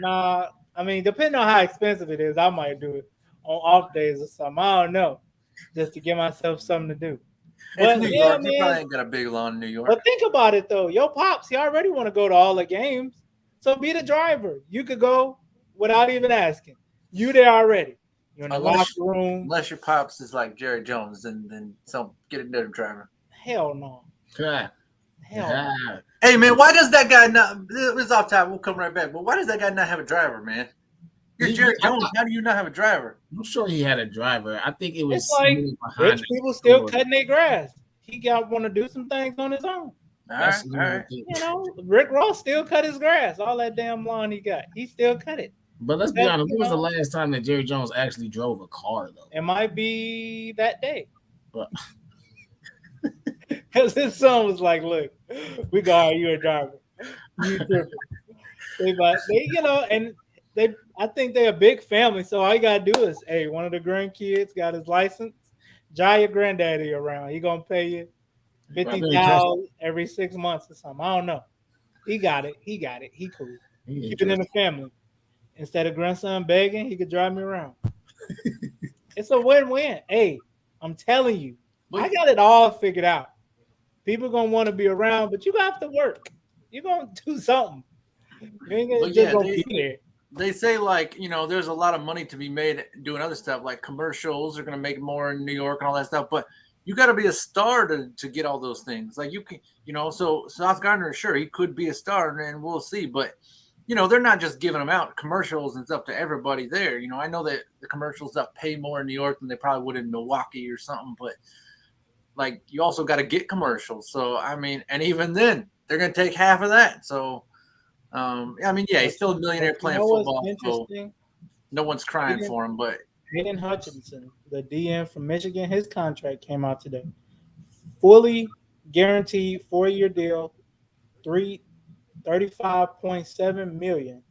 I mean, depending on how expensive it is, I might do it on off days or something. I don't know, just to give myself something to do. It's New York. You probably ain't got a big lawn in New York. But think about it though. Your pops, he already want to go to all the games, so be the driver. You could go without even asking. You there already. You're in the locker room. Unless your pops is like Jerry Jones, then get a different driver. Hell no. Hell no. Hey man, why does that guy not? This is off top. We'll come right back. But why does that guy not have a driver, man? You're Jerry Jones. How do you not have a driver? I'm sure he had a driver. I think it was. It's like rich people still cutting their grass. He want to do some things on his own. All right. Rick Ross still cut his grass. All that damn lawn he got, he still cut it. But let's be honest. When was the last time that Jerry Jones actually drove a car, though? It might be that day. But Because his son was like, "Look, we got hire you a driver. You tripping?" And I think they're a big family. So all you gotta do is, hey, one of the grandkids got his license. Drive your granddaddy around. He gonna pay you I think trust. $50,000 every 6 months or something. I don't know. He got it. He got it. He cool. He Keep it in the interested. family. Instead of grandson begging, he could drive me around. It's a win-win. Hey, I'm telling you, I But got it all figured out. People gonna want to be around, but you have to work. You're gonna do something. You ain't but just yeah, gonna be there. they say like there's a lot of money to be made doing other stuff like commercials are going to make more in New York and all that stuff, but you got to be a star to get all those things. Like you can, so Sauce Gardner, sure, he could be a star and we'll see, but they're not just giving them out commercials and stuff to everybody there. I know that the commercials that pay more in New York than they probably would in Milwaukee or something, but like you also got to get commercials. So I mean, and even then they're going to take half of that. So I mean, yeah, he's But still a millionaire you playing know what's football, so interesting? no one's crying Hayden, for him. But Hayden Hutchinson, the DN from Michigan, his contract came out today. Fully guaranteed 4-year deal, 35.7 million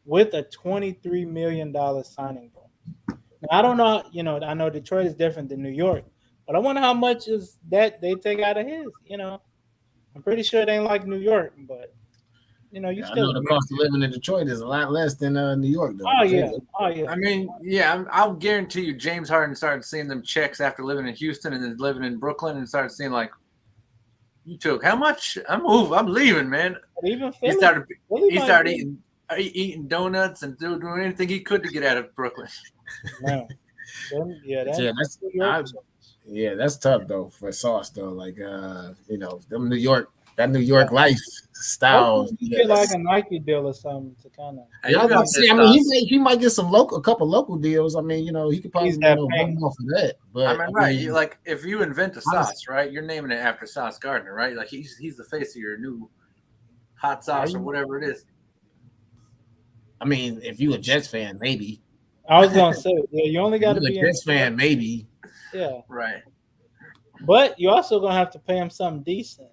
with a $23 million signing bonus. Now I don't know, I know Detroit is different than New York, but I wonder how much is that they take out of his. I'm pretty sure it ain't like New York, but you Yeah, I still know the a cost of living in Detroit is a lot less than New York though. oh Detroit, yeah, oh yeah. I mean, yeah, I'll guarantee you, James Harden started seeing them checks after living in Houston and then living in Brooklyn, and started seeing like, you took how much? I'm leaving, man. But even He Philly, started Philly he might started be eating donuts and doing anything he could to get out of Brooklyn. man. Yeah, yeah, them that's New York I chicks. yeah, that's tough though for Sauce though. Like them New York that New York life style. Hopefully, you Yeah, get like that's a Nike deal or something to kind of. Hey, yeah. I you was got about to this say. I mean, sauce. he might get a couple local deals. I mean, he could He's probably that bum famous. off of that. I But mean, I right? mean, Like if you invent a honestly, sauce, right? You're naming it after Sauce Gardner, right? Like he's the face of your new hot Are sauce or you? whatever it is. I mean, if you a Jets fan, maybe. I was gonna say, yeah, you only If got you to a be in Jets New York. fan, maybe. Yeah, Right. but you also gonna have to pay him something decent,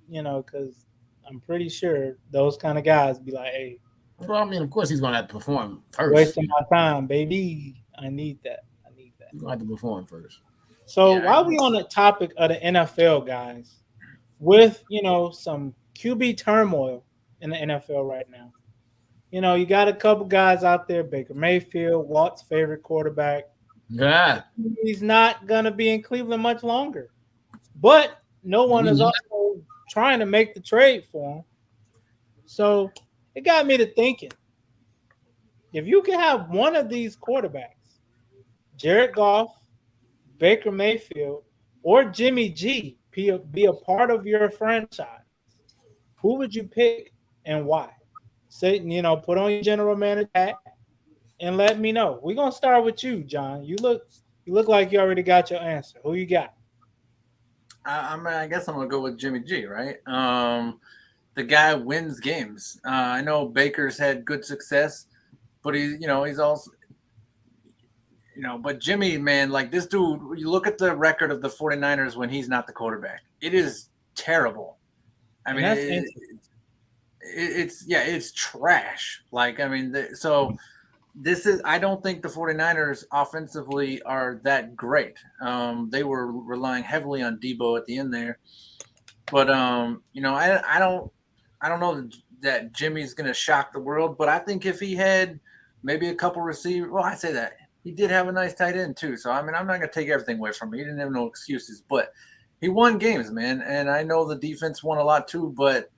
because I'm pretty sure those kind of guys be like, "Hey, Well, I mean, of course, he's gonna have to perform first. wasting my time, baby. I need that. I need that." He's gonna have to perform first. So Yeah. while we on the topic of the NFL guys, with some QB turmoil in the NFL right now, you got a couple guys out there, Baker Mayfield, Walt's favorite quarterback. Yeah, He's not gonna be in Cleveland much longer, but no one is also trying to make the trade for him. So it got me to thinking: if you can have one of these quarterbacks, Jared Goff, Baker Mayfield, or Jimmy G be a part of your franchise, who would you pick and why? Say, put on your general manager hat and let me know. We're gonna start with you, John. You look like you already got your answer. Who you got? I mean, I guess I'm gonna go with Jimmy G, right? The guy wins games. I know Baker's had good success, but he's also, but Jimmy, man, like this dude, you look at the record of the 49ers when he's not the quarterback. It is terrible. I And mean, that's interesting. it's trash. Like, I mean, so I don't think the 49ers offensively are that great. They were relying heavily on Debo at the end there. But I don't know that Jimmy's going to shock the world, but I think if he had maybe a couple receivers, well, I say that he did have a nice tight end too. So I mean, I'm not going to take everything away from him. He didn't have no excuses, but he won games, man. And I know the defense won a lot too, but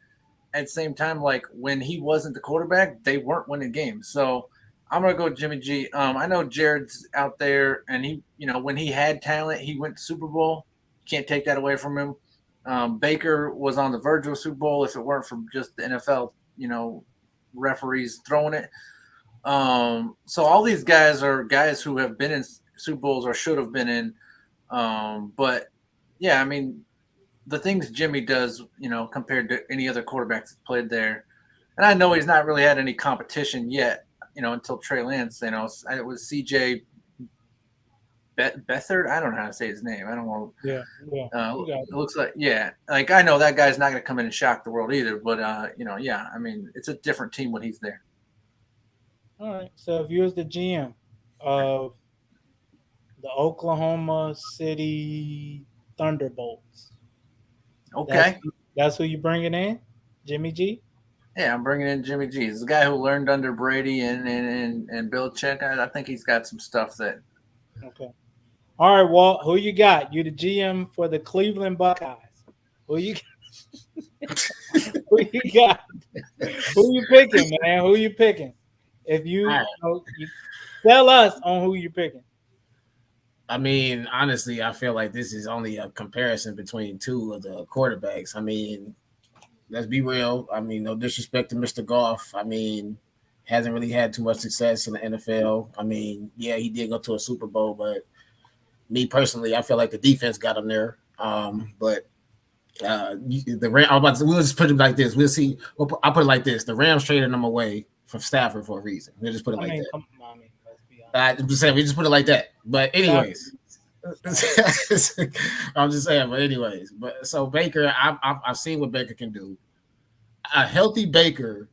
at the same time, like when he wasn't the quarterback, they weren't winning games. So I'm gonna go Jimmy G. I know Jared's out there, and he, when he had talent, he went to Super Bowl. Can't take that away from him. Baker was on the verge of a Super Bowl if it weren't for just the NFL, referees throwing it. So all these guys are guys who have been in Super Bowls or should have been in. But yeah, I mean, the things Jimmy does, compared to any other quarterbacks that played there, and I know he's not really had any competition yet, until Trey Lance. It was CJ Bethard. I don't know how to say his name. I don't know. Yeah, yeah. You got It looks like like I know that guy's not going to come in and shock the world either. But I mean, it's a different team when he's there. All right. So if you was the GM of the Oklahoma City Thunderbolts, that's Okay. that's who you bringing in, Jimmy G. Yeah, I'm bringing in Jimmy G. He's the guy who learned under Brady and Belichick. I think he's got some stuff that. Okay. All right, Walt. Who you got? You the GM for the Cleveland Buckeyes. Who you who you got? Who you picking, man? Who you picking? If you tell us on who you're picking. I mean, honestly, I feel like this is only a comparison between two of the quarterbacks. I mean, let's be real. I mean, no disrespect to Mr. Goff. I mean, hasn't really had too much success in the NFL. I mean, yeah, he did go to a Super Bowl, but me personally, I feel like the defense got him there. But the Ram, we'll just put it like this. We'll see. I'll put it like this: the Rams traded him away from Stafford for a reason. We'll just put it like that. Come on, let's be honest. I'm just saying, we just put it like that. But anyways, I'm just saying. But anyways, so Baker, I've seen what Baker can do. A healthy Baker,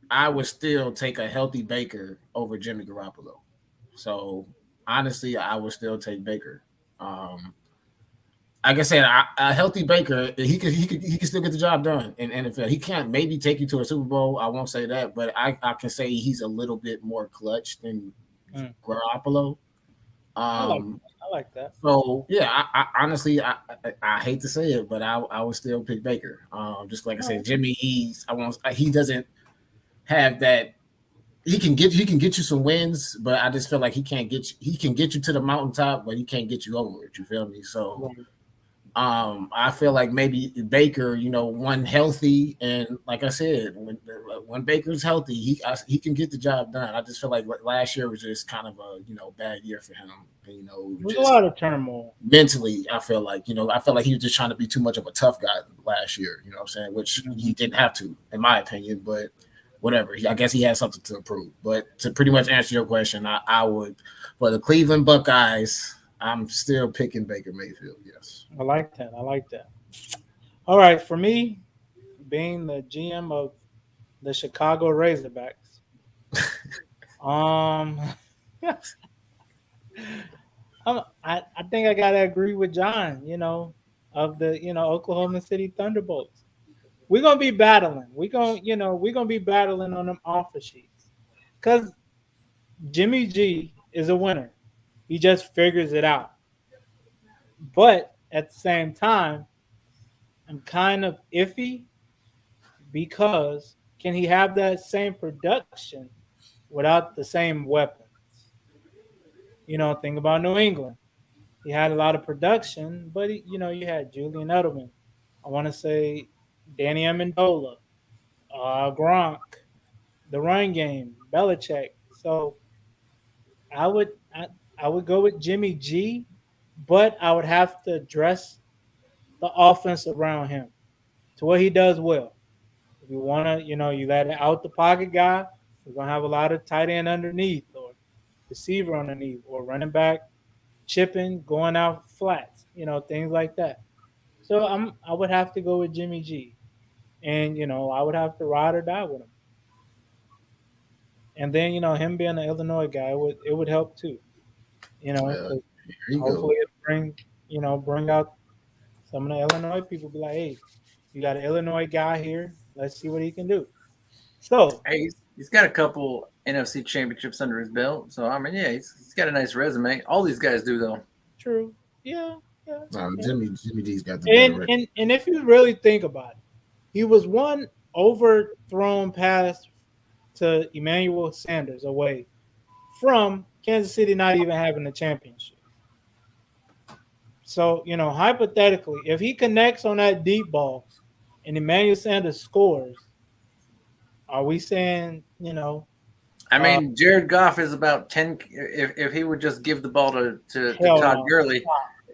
I would still take a healthy Baker over Jimmy Garoppolo. So honestly, I would still take Baker. Like I said, a healthy Baker, he can still get the job done in NFL. He can't maybe take you to a Super Bowl. I won't say that, but I can say he's a little bit more clutch than Garoppolo. I like that. So yeah, I honestly I hate to say it, but I would still pick Baker. Just like I said, Jimmy, he doesn't have that. He can get you some wins, but I just feel like he can get you to the mountaintop, but he can't get you over it. You feel me? So. I feel like maybe Baker, one healthy, and like I said, when Baker's healthy, he can get the job done. I just feel like last year was just kind of a bad year for him. There's a lot of turmoil mentally. I feel like he was just trying to be too much of a tough guy last year. You know what I'm saying? Which he didn't have to, in my opinion. But whatever. I guess he has something to improve. But to pretty much answer your question, I would for the Cleveland Buckeyes. I'm still picking Baker Mayfield. Yes. I like that. All right. For me, being the GM of the Chicago Razorbacks, I think I gotta agree with John, of the Oklahoma City Thunderbolts. We're gonna be battling. We're gonna be battling on them offer sheets. Cause Jimmy G is a winner. He just figures it out. But at the same time, I'm kind of iffy because can he have that same production without the same weapons? Think about New England. He had a lot of production, but you had Julian Edelman. I want to say Danny Amendola, Gronk, the run game, Belichick. So I would go with Jimmy G, but I would have to address the offense around him to what he does well. If you want to, you got an out the pocket guy, we're going to have a lot of tight end underneath or receiver underneath or running back chipping, going out flats, things like that. So I would have to go with Jimmy G. And, I would have to ride or die with him. And then, him being an Illinois guy, it would help too. Hopefully it bring out some of the Illinois people. Be like, hey, you got an Illinois guy here. Let's see what he can do. So hey, he's got a couple NFC championships under his belt. So I mean, yeah, he's got a nice resume. All these guys do, though. True. Yeah. Jimmy D's got the and if you really think about it, he was one overthrown pass to Emmanuel Sanders away from Kansas City not even having a championship. So, hypothetically, if he connects on that deep ball and Emmanuel Sanders scores, are we saying, I mean, Jared Goff is about 10. If he would just give the ball to Todd Gurley,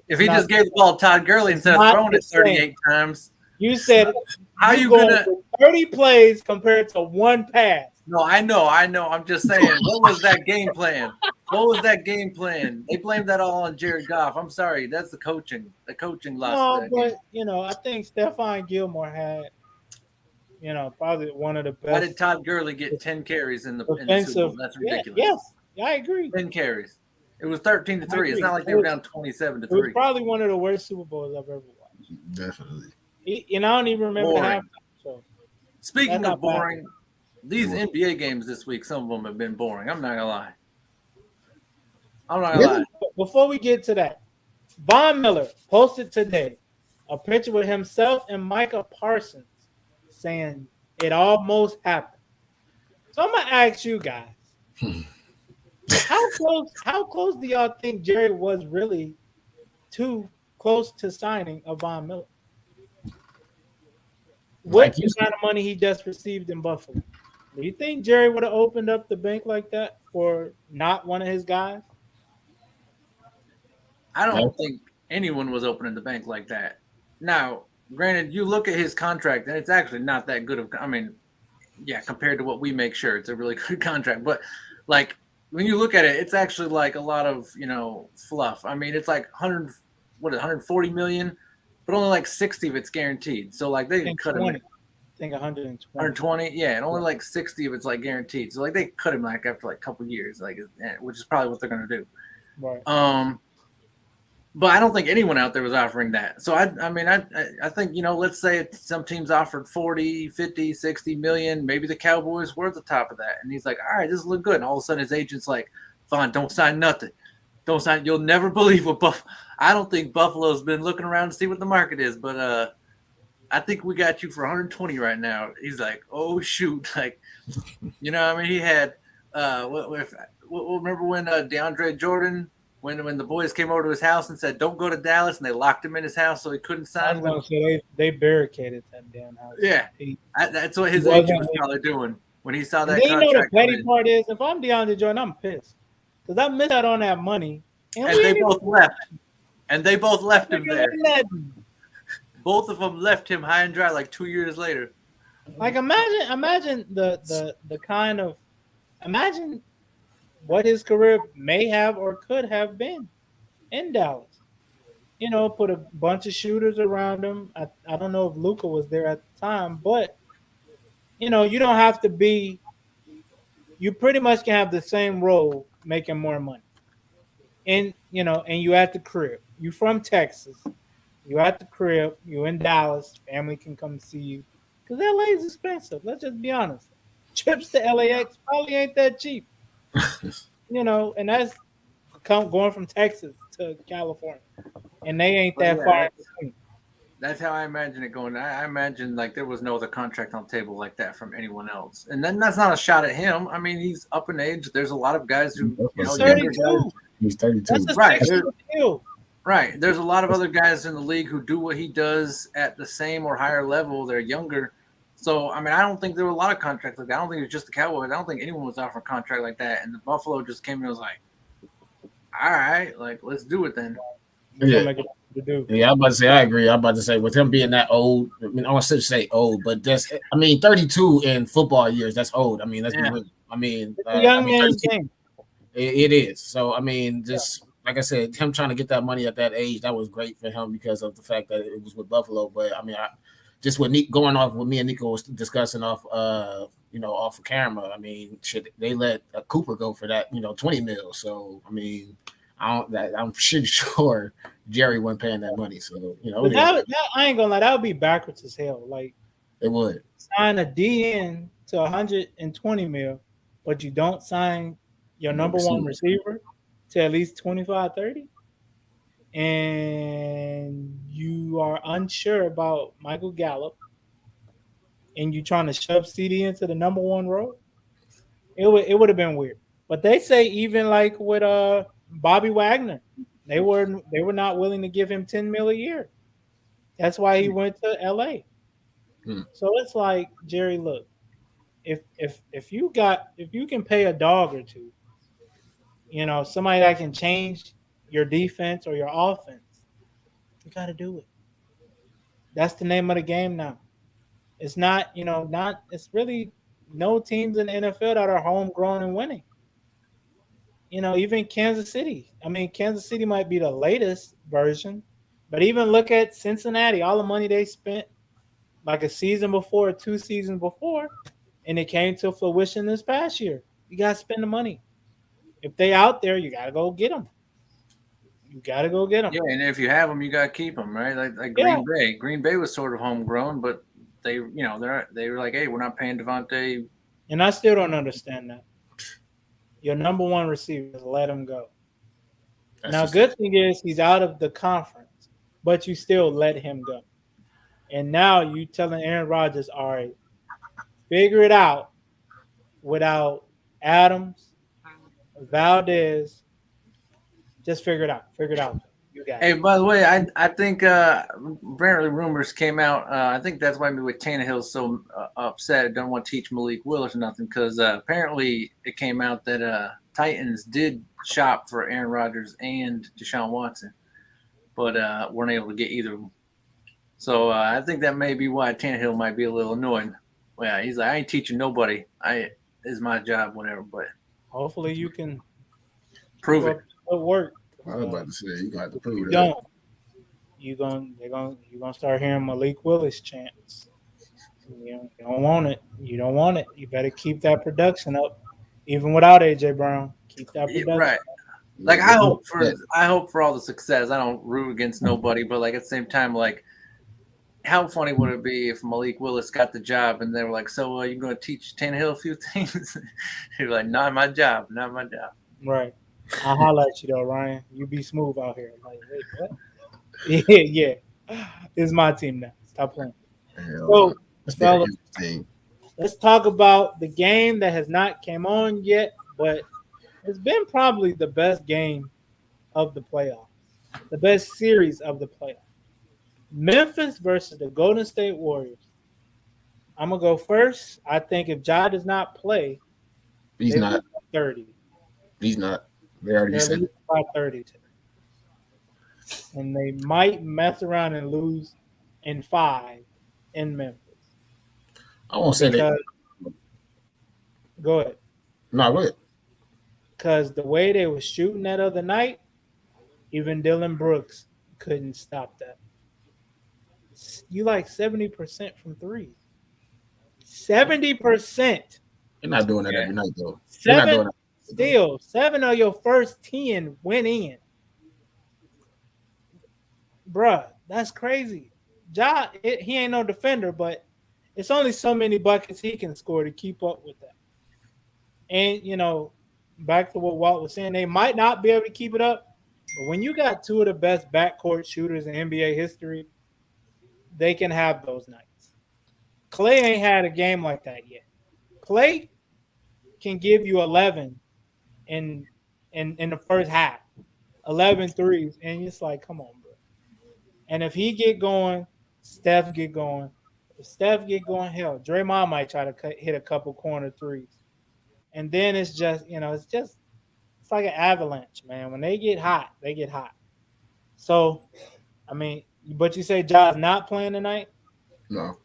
if he just gave the ball to Todd Gurley instead of throwing it 38 times. You said, how you going to 30 plays compared to one pass? No, I know, I know. I'm just saying, what was that game plan? What was that game plan? They blamed that all on Jared Goff. I'm sorry, that's the coaching. The coaching lost No, that but game. I think Stephon Gilmore had probably one of the Why did best Todd Gurley get 10 carries in the Super defensive. Bowl? That's Yeah, ridiculous. yes, yeah, I agree. 10 carries. It was 13 to I 3. It's agree. not like they were down 27 to It was 3. probably one of the worst Super Bowls I've ever watched. Definitely. And I don't even remember the Boring. halftime. So that's Speaking of not bad. boring, these NBA games this week, some of them have been boring. I'm not gonna lie. I'm not gonna lie. Before we get to that, Von Miller posted today a picture with himself and Micah Parsons saying it almost happened. So I'm gonna ask you guys, how close do y'all think Jerry was really too close to signing a Von Miller? Like With the you said, kind of money he just received in Buffalo. Do you think Jerry would have opened up the bank like that for not one of his guys? I like, don't think anyone was opening the bank like that. Now, granted, you look at his contract, and it's actually not that good of. I mean, yeah, compared to what we make, sure, it's a really good contract. But like when you look at it, it's actually like a lot of fluff. I mean, it's like 100, what 140 million, but only like 60 of it's guaranteed. So like I they think cut him 20. I think 120. 120, yeah, and only like 60 of it's like guaranteed. So like they cut him like after like a couple years, like which is probably what they're gonna do. Right. But I don't think anyone out there was offering that. So I mean I think let's say some teams offered 40, 50, 60 million. Maybe the Cowboys were at the top of that, and he's like, all right, this look good. And all of a sudden his agent's like, fine, don't sign nothing. Don't sign. You'll never believe what Buff. I don't think Buffalo's been looking around to see what the market is, but I think we got you for 120 right now. He's like, oh shoot, like, I mean, he had, remember when DeAndre Jordan, when the boys came over to his house and said, don't go to Dallas, and they locked him in his house so he couldn't I sign was with. gonna say they barricaded that damn house. Yeah, that's what his agent wasn't. was probably doing when he saw And that then the contract come petty in. part is, if I'm DeAndre Jordan, I'm pissed because I missed out on that money, and And we they ain't both left. And they both left him even there. nothing. Both of them left him high and dry like 2 years later. Like imagine the kind of imagine what his career may have or could have been in Dallas. Put a bunch of shooters around him. I don't know if Luca was there at the time, but you don't have to be. You pretty much can have the same role, making more money. And you at the crib. You from Texas. You at the crib. You in Dallas. Family can come see you because LA is expensive. Let's just be honest. Trips to LAX probably ain't that cheap. And that's going from Texas to California, and they ain't But that yeah, far in between. that's how I imagine it going. I imagine like there was no other contract on the table like that from anyone else. And then that's not a shot at him. I mean, he's up in age. There's a lot of guys who, He's younger guys. 32. he's 32. That's a Right. 6-year deal. Right. There's a lot of other guys in the league who do what he does at the same or higher level. They're younger. So, I mean, I don't think there were a lot of contracts like that. I don't think it was just the Cowboys. I don't think anyone was offering a contract like that. And the Buffalo just came in and was like, all right, like, let's do it then. Yeah. To do. Yeah, I'm about to say I agree. I'm about to say with him being that old, I mean, I want to say old, but that's 32 in football years, that's old. I mean, let's be real. I mean, It's a young man's 32, game. it is. So I mean, just like I said, him trying to get that money at that age, that was great for him because of the fact that it was with Buffalo. But I mean, just with going off what me and Nico was discussing off, off of camera. I mean, they let Cooper go for that, 20 mil. So I mean, I'm pretty sure Jerry wasn't paying that money. So That, I ain't gonna lie, that would be backwards as hell. Like it would sign a DN to 120 mil, but you don't sign your number one receiver to at least 25, 30, and you are unsure about Michael Gallup, and you trying to shove CD into the number one role. It would have been weird. But they say even like with Bobby Wagner, they were not willing to give him 10 mil a year. That's why he went to LA. So it's like, Jerry, look, if you can pay a dog or two, somebody that can change your defense or your offense, you got to do it. That's the name of the game now. It's not, it's really no teams in the NFL that are homegrown and winning. Even Kansas City. I mean, Kansas City might be the latest version, but even look at Cincinnati. All the money they spent like a season before, 2 seasons before, and it came to fruition this past year. You gotta spend the money. If they out there, you gotta go get them. You gotta go get them. Yeah, and if you have them, you got to keep them, right? Like Yeah, Green Bay. Green Bay was sort of homegrown, but they were like, hey, we're not paying Devontae. and I still don't understand that. Your number one receiver, just let him go. That's Now, just good thing is he's out of the conference, but you still let him go. And now you telling Aaron Rodgers, all right, figure it out without Adams, Valdez. Just figure it out. Figure it out. You got Hey, it. by the way, I think apparently rumors came out. I think that's why maybe Tannehill's so upset. Don't want to teach Malik Willis or nothing because apparently it came out that Titans did shop for Aaron Rodgers and Deshaun Watson, but weren't able to get either of them. So I think that may be why Tannehill might be a little annoyed. Well, yeah, he's like, I ain't teaching nobody. I Is my job, whatever. But Hopefully you can keep prove it. up the work. I was about to say you got to If you prove that. don't, you're gonna start hearing Malik Willis chants. You don't want it. You don't want it. You better keep that production up, even without AJ Brown. Keep that Yeah, production. right. Like Yeah, I hope for all the success. I don't root against nobody, but like at the same time, like how funny would it be if Malik Willis got the job and they were like, "So you're going to teach Tannehill a few things?" He's like, "Not my job, not my job." Right. I'll holler at you though, Ryan. You be smooth out here. Like, wait, what? Yeah, yeah. It's my team now. Stop playing. hell no. So, That's very fellas, interesting. let's talk about the game that has not came on yet, but it's been probably the best game of the playoffs, the best series of the playoffs. Memphis versus the Golden State Warriors. I'm gonna go first. I think if Ja does not play, He's they lose not. by 30. He's not. They already They're said losing it. by 30 today. And they might mess around and lose in 5 in Memphis. I won't say that. Because go ahead. No, go ahead. Because the way they were shooting that other night, even Dylan Brooks couldn't stop that. You like 70% from threes. 70%. They're not doing that Yeah. every night though. They're not doing Seven that. still. 7 of your first 10 went in. Bruh, that's crazy. He ain't no defender, but it's only so many buckets he can score to keep up with that. And, back to what Walt was saying, they might not be able to keep it up. But when you got two of the best backcourt shooters in NBA history, they can have those nights. Clay ain't had a game like that yet. Clay can give you 11 in the first half, 11 threes, and it's like, come on, bro. And if he get going, Steph get going. If Steph get going, hell, Draymond might try to hit a couple corner threes. And then it's just, it's like an avalanche, man. When they get hot, they get hot. So, I mean, but you say Ja's not playing tonight? No.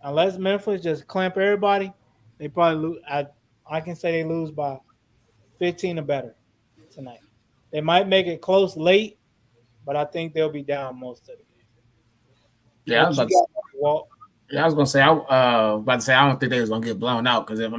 Unless Memphis just clamp everybody, they probably lose. I can say they lose by 15 or better tonight. They might make it close late, but I think they'll be down most of the game. Yeah, I was What you about to, got, Walt? yeah, I was gonna say about to say I don't think they was gonna get blown out because if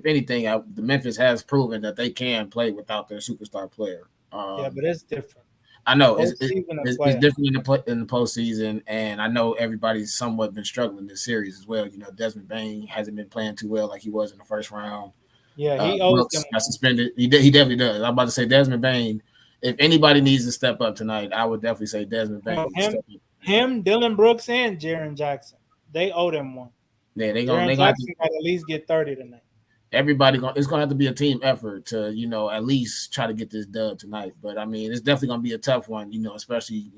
anything, the Memphis has proven that they can play without their superstar player. Yeah, but it's different. I know Postseason and it's playoff. different in the postseason, and I know everybody's somewhat been struggling this series as well. Desmond Bain hasn't been playing too well like he was in the first round. Yeah, he owes them. Brooks got suspended. He definitely does. I'm about to say Desmond Bain. If anybody needs to step up tonight, I would definitely say Desmond Bain. Him, Dylan Brooks, and Jaren Jackson. They owe them one. Yeah, Jaren Jackson got to at least get 30 tonight. It's gonna have to be a team effort to at least try to get this dub tonight. But I mean, it's definitely gonna be a tough one. Especially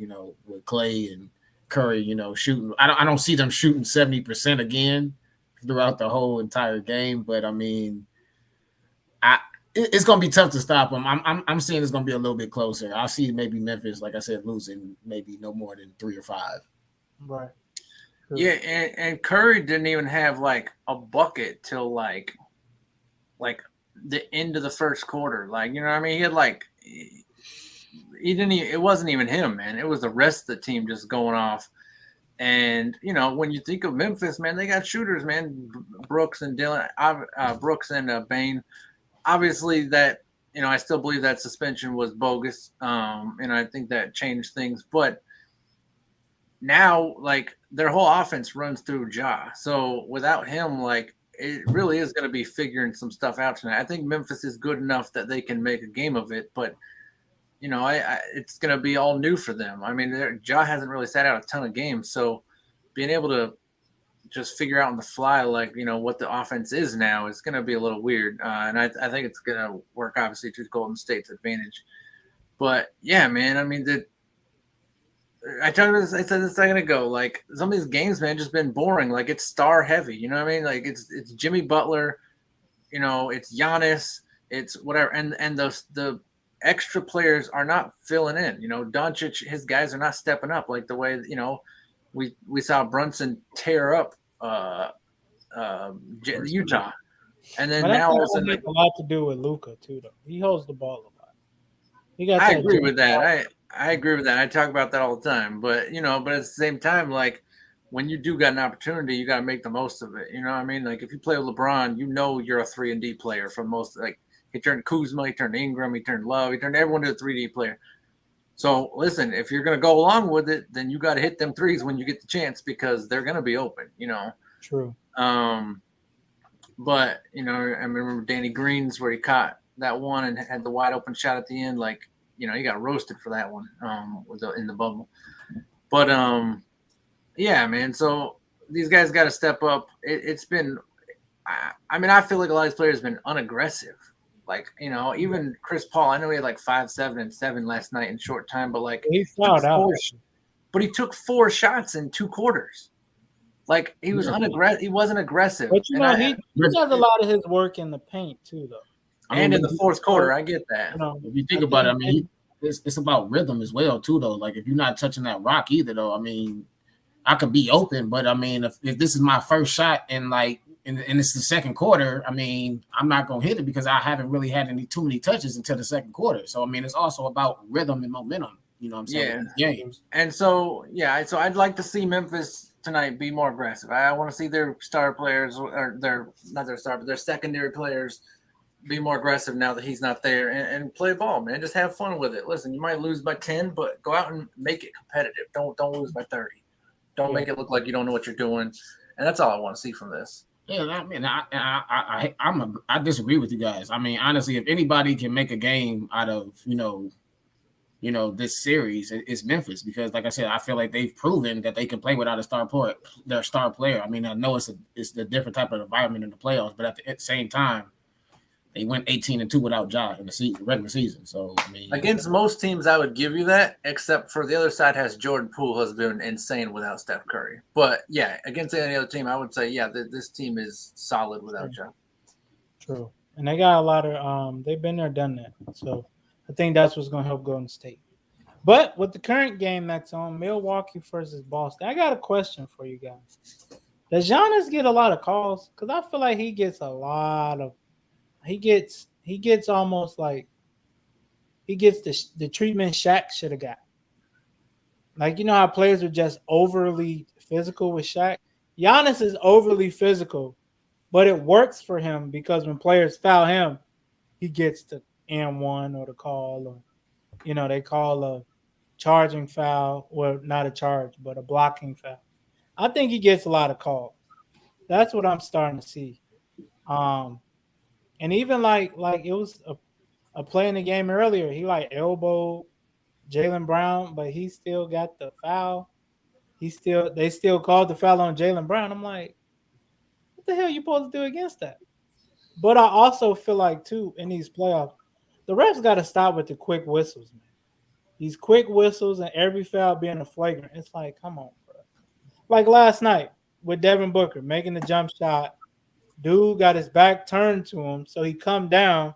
with Clay and Curry. Shooting. I don't see them shooting 70% again throughout the whole entire game. But I mean, it's gonna be tough to stop them. I'm seeing it's gonna be a little bit closer. I'll see maybe Memphis, like I said, losing maybe no more than 3 or 5. Right. Yeah, and Curry didn't even have like a bucket till like the end of the first quarter. Like, you know what I mean? He had like he didn't even, it wasn't even him, man. It was the rest of the team just going off. And you know, when you think of Memphis, man, they got shooters, man. Brooks and Dylan, Brooks and Bain. Obviously, that I still believe that suspension was bogus, and I think that changed things. But now, like their whole offense runs through Ja. So without him, like it really is going to be figuring some stuff out tonight. I think Memphis is good enough that they can make a game of it, but it's going to be all new for them. I mean, Ja hasn't really sat out a ton of games, so being able to just figure out on the fly, like what the offense is now, is going to be a little weird. And I think it's going to work obviously to Golden State's advantage. But yeah, man, I mean, I said this a second ago. Like some of these games, man, just been boring. Like it's star heavy. You know what I mean? Like it's Jimmy Butler. It's Giannis. It's whatever. And the extra players are not filling in. Doncic, his guys are not stepping up like the way we saw Brunson tear up Utah, and then But I now think all of a that sudden, has like, a lot to do with Luca too, though. He holds the ball a lot. He got I that agree jump with that. shot. I agree with that. I talk about that all the time. But but at the same time, like when you do got an opportunity, you got to make the most of it. You know what I mean? Like if you play with LeBron, you're a 3-and-D player for most. Like he turned Kuzma, he turned Ingram, he turned Love, he turned everyone to a 3D player. So listen, if you're gonna go along with it, then you got to hit them threes when you get the chance because they're gonna be open. True. Um, but I remember Danny Green's where he caught that one and had the wide open shot at the end. Like he got roasted for that one in the bubble. But yeah, man. So these guys got to step up. It's been. I mean, I feel like a lot of these players have been unaggressive. Like even Chris Paul. I know he had like 5, 7, and 7 last night in short time, but like He took fouled out. but he took 4 shots in 2 quarters. Like he was unaggressive. He wasn't aggressive. But And he does a lot of his work in the paint too, though. and in the fourth quarter, I get that. If you think about it, I mean, it's about rhythm as well too, though. Like if you're not touching that rock either, though. I mean, I could be open, but I mean, if this is my first shot and it's the second quarter, I mean, I'm not gonna hit it because I haven't really had too many touches until the second quarter. So I mean, it's also about rhythm and momentum. You know what I'm saying? Yeah. Games. And so I'd like to see Memphis tonight be more aggressive. I want to see their star players, or their not their star, but their secondary players, be more aggressive now that he's not there and play ball, man. Just have fun with it. Listen, you might lose by 10, but go out and make it competitive. Don't lose by 30. Don't make it look like you don't know what you're doing. And that's all I want to see from this. Yeah, I mean, I disagree with you guys. I mean, honestly, if anybody can make a game out of this series, it's Memphis because, like I said, I feel like they've proven that they can play without their star player. I mean, I know it's a different type of environment in the playoffs, but at the same time, they went 18-2 without Ja in the regular season. So I mean, against most teams, I would give you that, except for the other side has Jordan Poole has been insane without Steph Curry. But yeah, against any other team, I would say this team is solid without Ja. True, and they got a lot of they've been there, done that. So I think that's what's going to help Golden State. But with the current game that's on, Milwaukee versus Boston, I got a question for you guys. Does Giannis get a lot of calls? Because I feel like he gets a lot of. He gets almost like he gets the treatment Shaq should have got. Like how players are just overly physical with Shaq. Giannis is overly physical, but it works for him because when players foul him, he gets the M1 or the call, or they call a charging foul, well, not a charge, but a blocking foul. I think he gets a lot of calls. That's what I'm starting to see. And even like it was a play in the game earlier, he like elbowed Jaylen Brown, but he still got the foul. They still called the foul on Jaylen Brown. I'm like, what the hell are you supposed to do against that? But I also feel like too in these playoffs, the refs got to stop with the quick whistles, man. These quick whistles and every foul being a flagrant. It's like, come on, bro. Like last night with Devin Booker making the jump shot. Dude got his back turned to him, so he come down,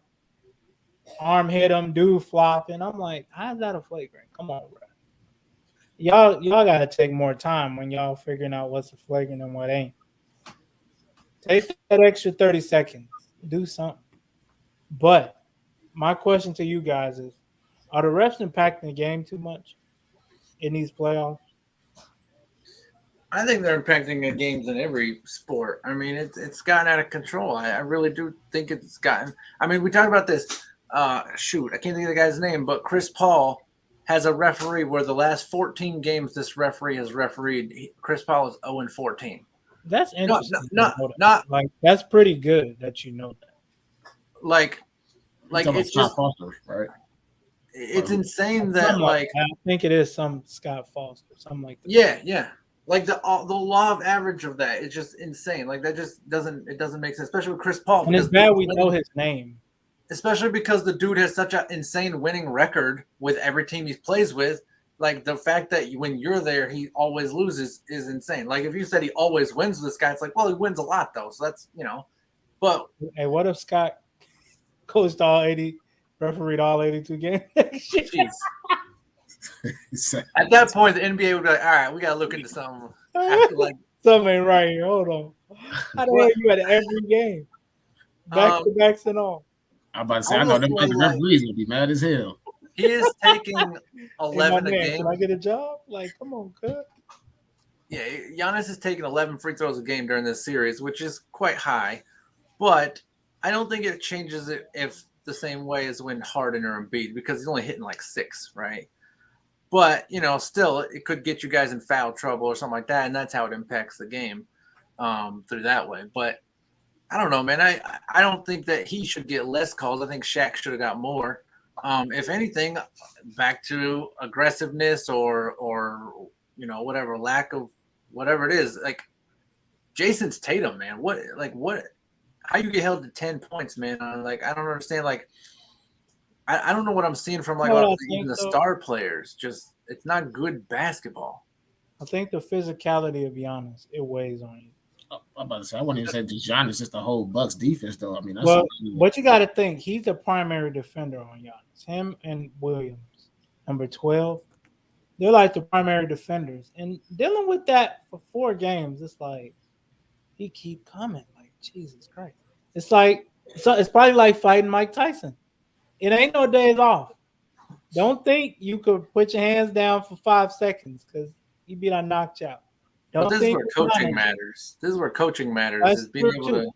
arm hit him, dude flopping. I'm like, how's that a flagrant? Come on, bro. y'all gotta take more time when y'all figuring out what's a flagrant and what ain't. Take that extra 30 seconds. Do something. But my question to you guys is: are the refs impacting the game too much in these playoffs? I think they're impacting the games in every sport. I mean, it's gotten out of control. I really do think it's gotten. I mean, we talked about this. Shoot, I can't think of the guy's name, but Chris Paul has a referee where the last 14 games this referee has refereed, Chris Paul is 0-14. That's Not, interesting. not, To know that. not Like that's pretty good that you know that. like, You talking about it's Scott just, Foster, right? it's insane Something that like that. I think it is some Scott Foster, something like that. yeah. Like the law of average of that is just insane. Like that just doesn't make sense, especially with Chris Paul And it's because bad we know his name. especially because the dude has such an insane winning record with every team he plays with. Like the fact that when you're there, he always loses is insane. Like if you said he always wins with this guy, it's like, well, he wins a lot though, so that's But Hey, what if Scott coached all 80, refereed all 82 games? jeez, at that point, the NBA would be like, all right, we gotta look into something. After like, Something ain't right here. Hold on. How the hell you at every game? Back to backs and all. I'm about to say, I I know will them say, other like, referees will be mad as hell. he is taking Hey, my 11 a man, game. can I get a job? Like, come on, cuz. Yeah, Giannis is taking 11 free throws a game during this series, which is quite high. But I don't think it changes it if the same way as when Harden or Embiid because he's only hitting like 6, right? But still, it could get you guys in foul trouble or something like that, and that's how it impacts the game through that way. But I don't know, man. I don't think that he should get less calls. I think Shaq should have got more. If anything, back to aggressiveness or whatever lack of whatever it is. Like Jason's Tatum, man. What? How you get held to 10 points, man? Like I don't understand. Like I don't know what I'm seeing from You like know a what lot I of think even the though? star players. Just it's not good basketball. I think the physicality of Giannis, it weighs on you. I'm about to say, I wouldn't even say just Giannis, just the whole Bucks defense, though. I mean, that's Well, something. but you got to think he's the primary defender on Giannis. Him and Williams, number 12, they're like the primary defenders. And dealing with that for 4 games, it's like he keep coming. Like Jesus Christ, it's like it's probably like fighting Mike Tyson. It ain't no days off. Don't think you could put your hands down for 5 seconds because you be done knocked out. But Don't this is think where it's coaching not. matters. This is where coaching matters That's is being true able too. to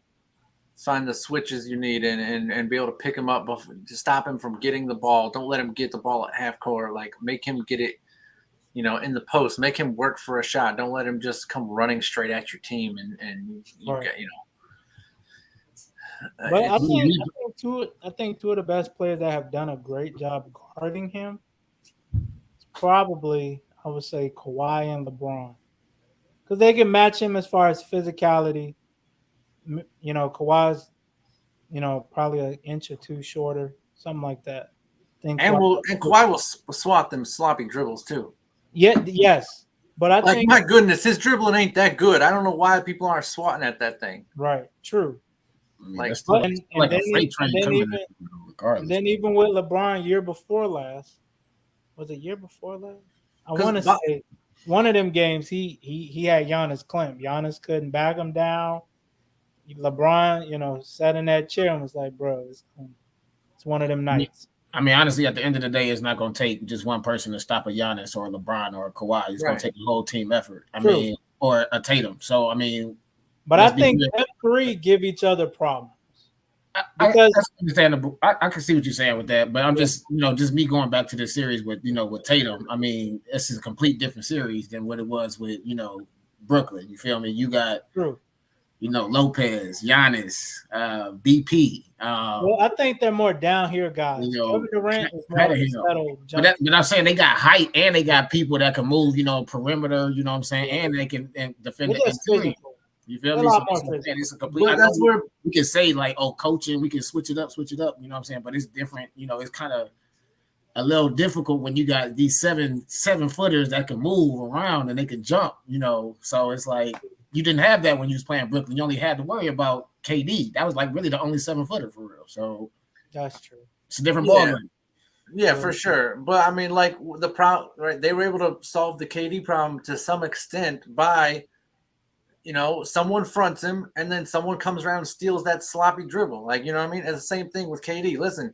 find the switches you need and be able to pick him up to stop him from getting the ball. Don't let him get the ball at half court. Like make him get it, in the post. Make him work for a shot. Don't let him just come running straight at your team and you Right. get But I it's think two of the best players that have done a great job guarding him is probably I would say Kawhi and LeBron because they can match him as far as physicality. Kawhi's probably an inch or two shorter, something like that. I think and Kawhi will swat them sloppy dribbles too. Yeah, yes, but I Like think my goodness, his dribbling ain't that good. I don't know why people aren't swatting at that thing. right, true. I mean, Like that's still, And like a then freight train coming in, and regardless. then even with LeBron year before last, was it year before last? I want to because say one of them games he had Giannis clamped. Giannis couldn't back him down. LeBron, sat in that chair and was like, "Bro, it's one of them nights." I mean, honestly, at the end of the day, it's not going to take just one person to stop a Giannis or a LeBron or a Kawhi. It's going right. to take a whole team effort. I True. mean, or a Tatum. So, I mean, But I let's be think clear. them three give each other problems That's because understandable. I can see what you're saying with that, but I'm just, just me going back to the series with Tatum. I mean, this is a complete different series than what it was with, Brooklyn. You feel me? You got, true. Lopez, Giannis, BP. Well, I think they're more down here guys. Kevin Durant is more of a settled jump. But I'm saying they got height and they got people that can move, perimeter. You know what I'm saying, and they can defend They're the just interior. physical. You feel They're me? a So lot more physical. it's a complete. But that's where we can say like, oh, coaching, we can switch it up. You know what I'm saying? But it's different. It's kind of a little difficult when you got these seven footers that can move around and they can jump. So it's like you didn't have that when you was playing Brooklyn. You only had to worry about KD. That was like really the only 7-footer for real. So That's true. it's a different ballgame. Yeah, for sure. But I mean, like the problem, right? They were able to solve the KD problem to some extent by, someone fronts him and then someone comes around and steals that sloppy dribble. Like, you know what I mean? It's the same thing with KD. Listen,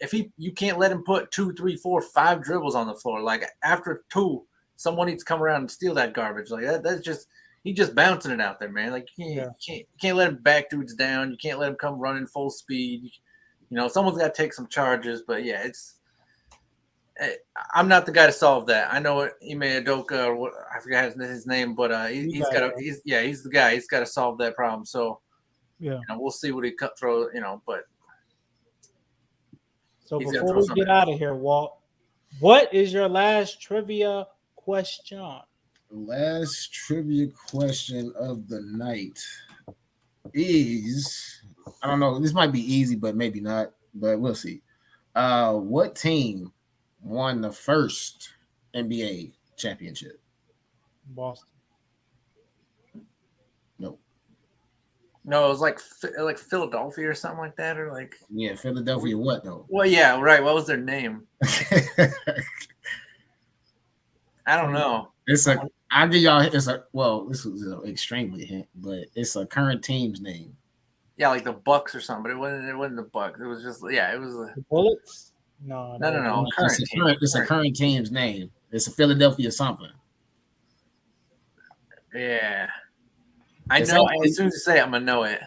if you can't let him put 2, 3, 4, 5 dribbles on the floor. Like after two, someone needs to come around and steal that garbage. Like that's just he's just bouncing it out there, man. Like you can't let him back dudes down. You can't let him come running full speed. Someone's got to take some charges. But yeah, I'm not the guy to solve that. I know Ime Adoka, or what, I forgot his name, but he's got he's the guy. He's got to solve that problem. So we'll see what he throw. But so before we get out of here, Walt, what is your last trivia question? Last trivia question of the night is, I don't know, this might be easy, but maybe not, but we'll see. What team won the first NBA championship? Boston. No, it was like Philadelphia or something like that, or like Philadelphia. What though? Well, yeah, right. What was their name? I don't know. I'll give y'all. This is an extremely hint, but it's a current team's name. Yeah, like the Bucks or something, but it wasn't the Bucks. It was just it was the Bullets. No. It's a current team's name. It's a Philadelphia something. Yeah. I know. As soon as you say it, I'm gonna know it.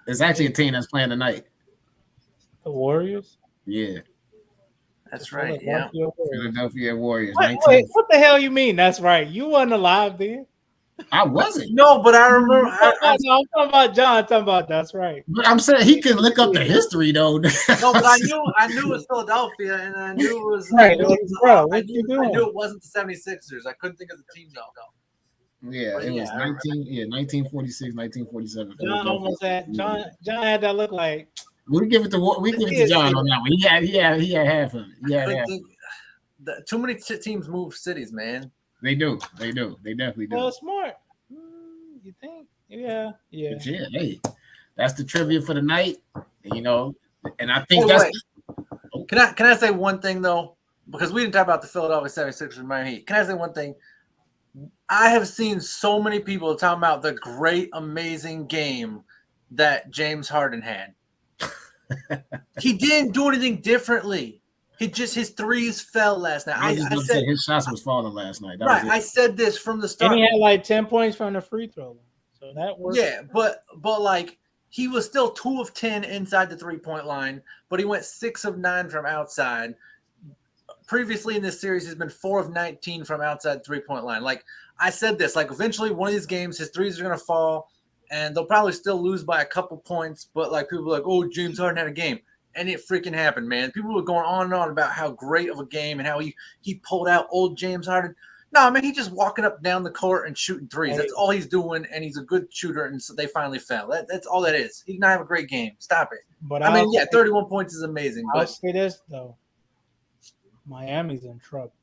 It's actually a team that's playing tonight. The Warriors. Yeah, that's right. Yeah, Philadelphia Warriors. Wait, what the hell you mean? That's right. You wasn't alive then. I wasn't. No, but I remember. I'm talking about John. I'm talking about that's right. But I'm saying he can look up the history though. No, but I knew it was Philadelphia, and I knew it was. Right, I knew it wasn't the 76ers. I couldn't think of the team though. Yeah, it was 1946, 1947. John almost had John had that look like. We give it to John on that one. He had half of it. Yeah. Too many teams move cities, man. They do. They definitely do. Well, smart. You think? Yeah. But yeah. Hey, that's the trivia for the night. And I think Can I say one thing though? Because we didn't talk about the Philadelphia 76ers Miami Heat. Can I say one thing? I have seen so many people talking about the great, amazing game that James Harden had. He didn't do anything differently. His threes fell last night. I said his shots was falling last night. Right. I said this from the start. And he had like 10 points from the free throw line. So that worked. Yeah, but like he was still 2 of 10 inside the 3-point line, but he went 6 of 9 from outside. Previously in this series, he's been 4 of 19 from outside 3-point line. Like I said this, like eventually one of these games, his threes are going to fall, and they'll probably still lose by a couple points. But like people are like, oh, James Harden had a game, and it freaking happened, man. People were going on and on about how great of a game and how he pulled out old James Harden. No, man, he's just walking up down the court and shooting threes. That's all he's doing, and he's a good shooter. And so they finally fell. That's all that is. He did not have a great game. Stop it. But 31 points is amazing. I'll say this though. Miami's in trouble.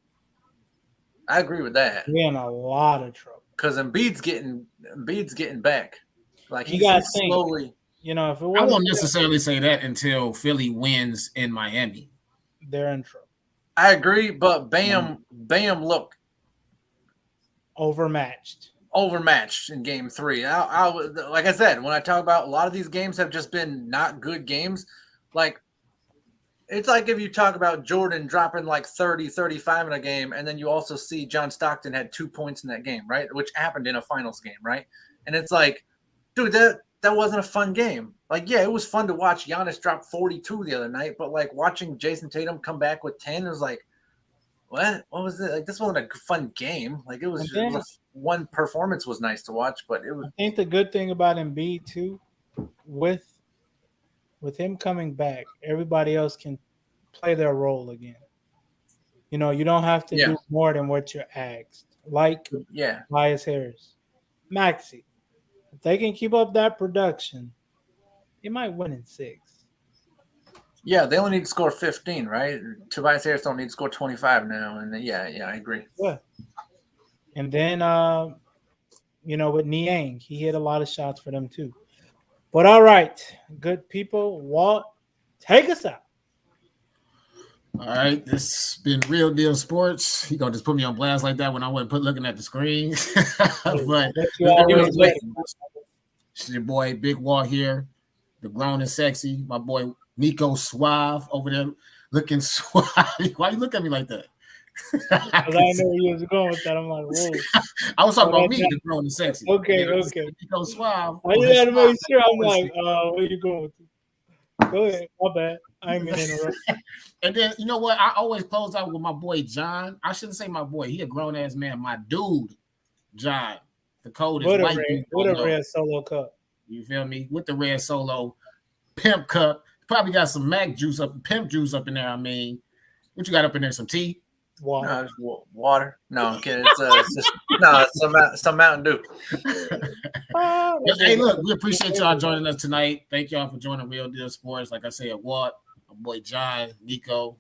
I agree with that. We're in a lot of trouble because Embiid's getting back. Like he's slowly. If it I won't necessarily say that until Philly wins in Miami. They're in trouble. I agree, but Bam looked overmatched in Game 3. I like I said, when I talk about a lot of these games have just been not good games. Like. It's like if you talk about Jordan dropping like 30, 35 in a game, and then you also see John Stockton had 2 points in that game, right? Which happened in a finals game, right? And it's like, dude, that wasn't a fun game. Like, yeah, it was fun to watch Giannis drop 42 the other night, but like watching Jason Tatum come back with 10, it was like, what was it? Like, this wasn't a fun game. Like, it was one performance was nice to watch, but it was. I think the good thing about Embiid too, with him coming back, everybody else can play their role again. You don't have to do more than what you're asked. Like Tobias Harris, Maxey. If they can keep up that production, they might win in 6. Yeah, they only need to score 15, right? Tobias Harris don't need to score 25 now. And I agree. Yeah. And then, with Niang, he hit a lot of shots for them too. But all right, good people, Walt, take us out. All right, this been Real Deal Sports. He gonna just put me on blast like that when I wasn't looking at the screen. But But you this been He Real was always Deal right. waiting. Sports. It's your boy Big Wall here, the grown and sexy. My boy Nico Suave over there looking suave. Why you look at me like that? Because I know where you was going with that. I'm like, whoa. I was talking Oh, about that's me, not, the grown and sexy. okay, Yeah, okay. Nico Suave. I Oh, just his had to suave. make sure. I'm like, where you going with it? Go ahead. My bad. I ain't mean to interrupt. And then you know what? I always close out with my boy John. I shouldn't say my boy. He a grown ass man. My dude, John. The code is white dude What don't a know. red solo cup. You feel me? With the red solo pimp cup. Probably got some Mac juice up, pimp juice up in there. I mean, what you got up in there? Some tea? Water. No, it's water. No, I'm kidding. It's just no, it's some Mountain Dew. Ah, that Hey, boy- look, we appreciate y'all joining us tonight. Thank y'all for joining Real Deal Sports. Like I said, Walt, my boy John, Nico.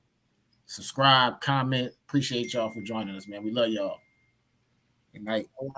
Subscribe, comment. Appreciate y'all for joining us, man. We love y'all. Good night. Wow.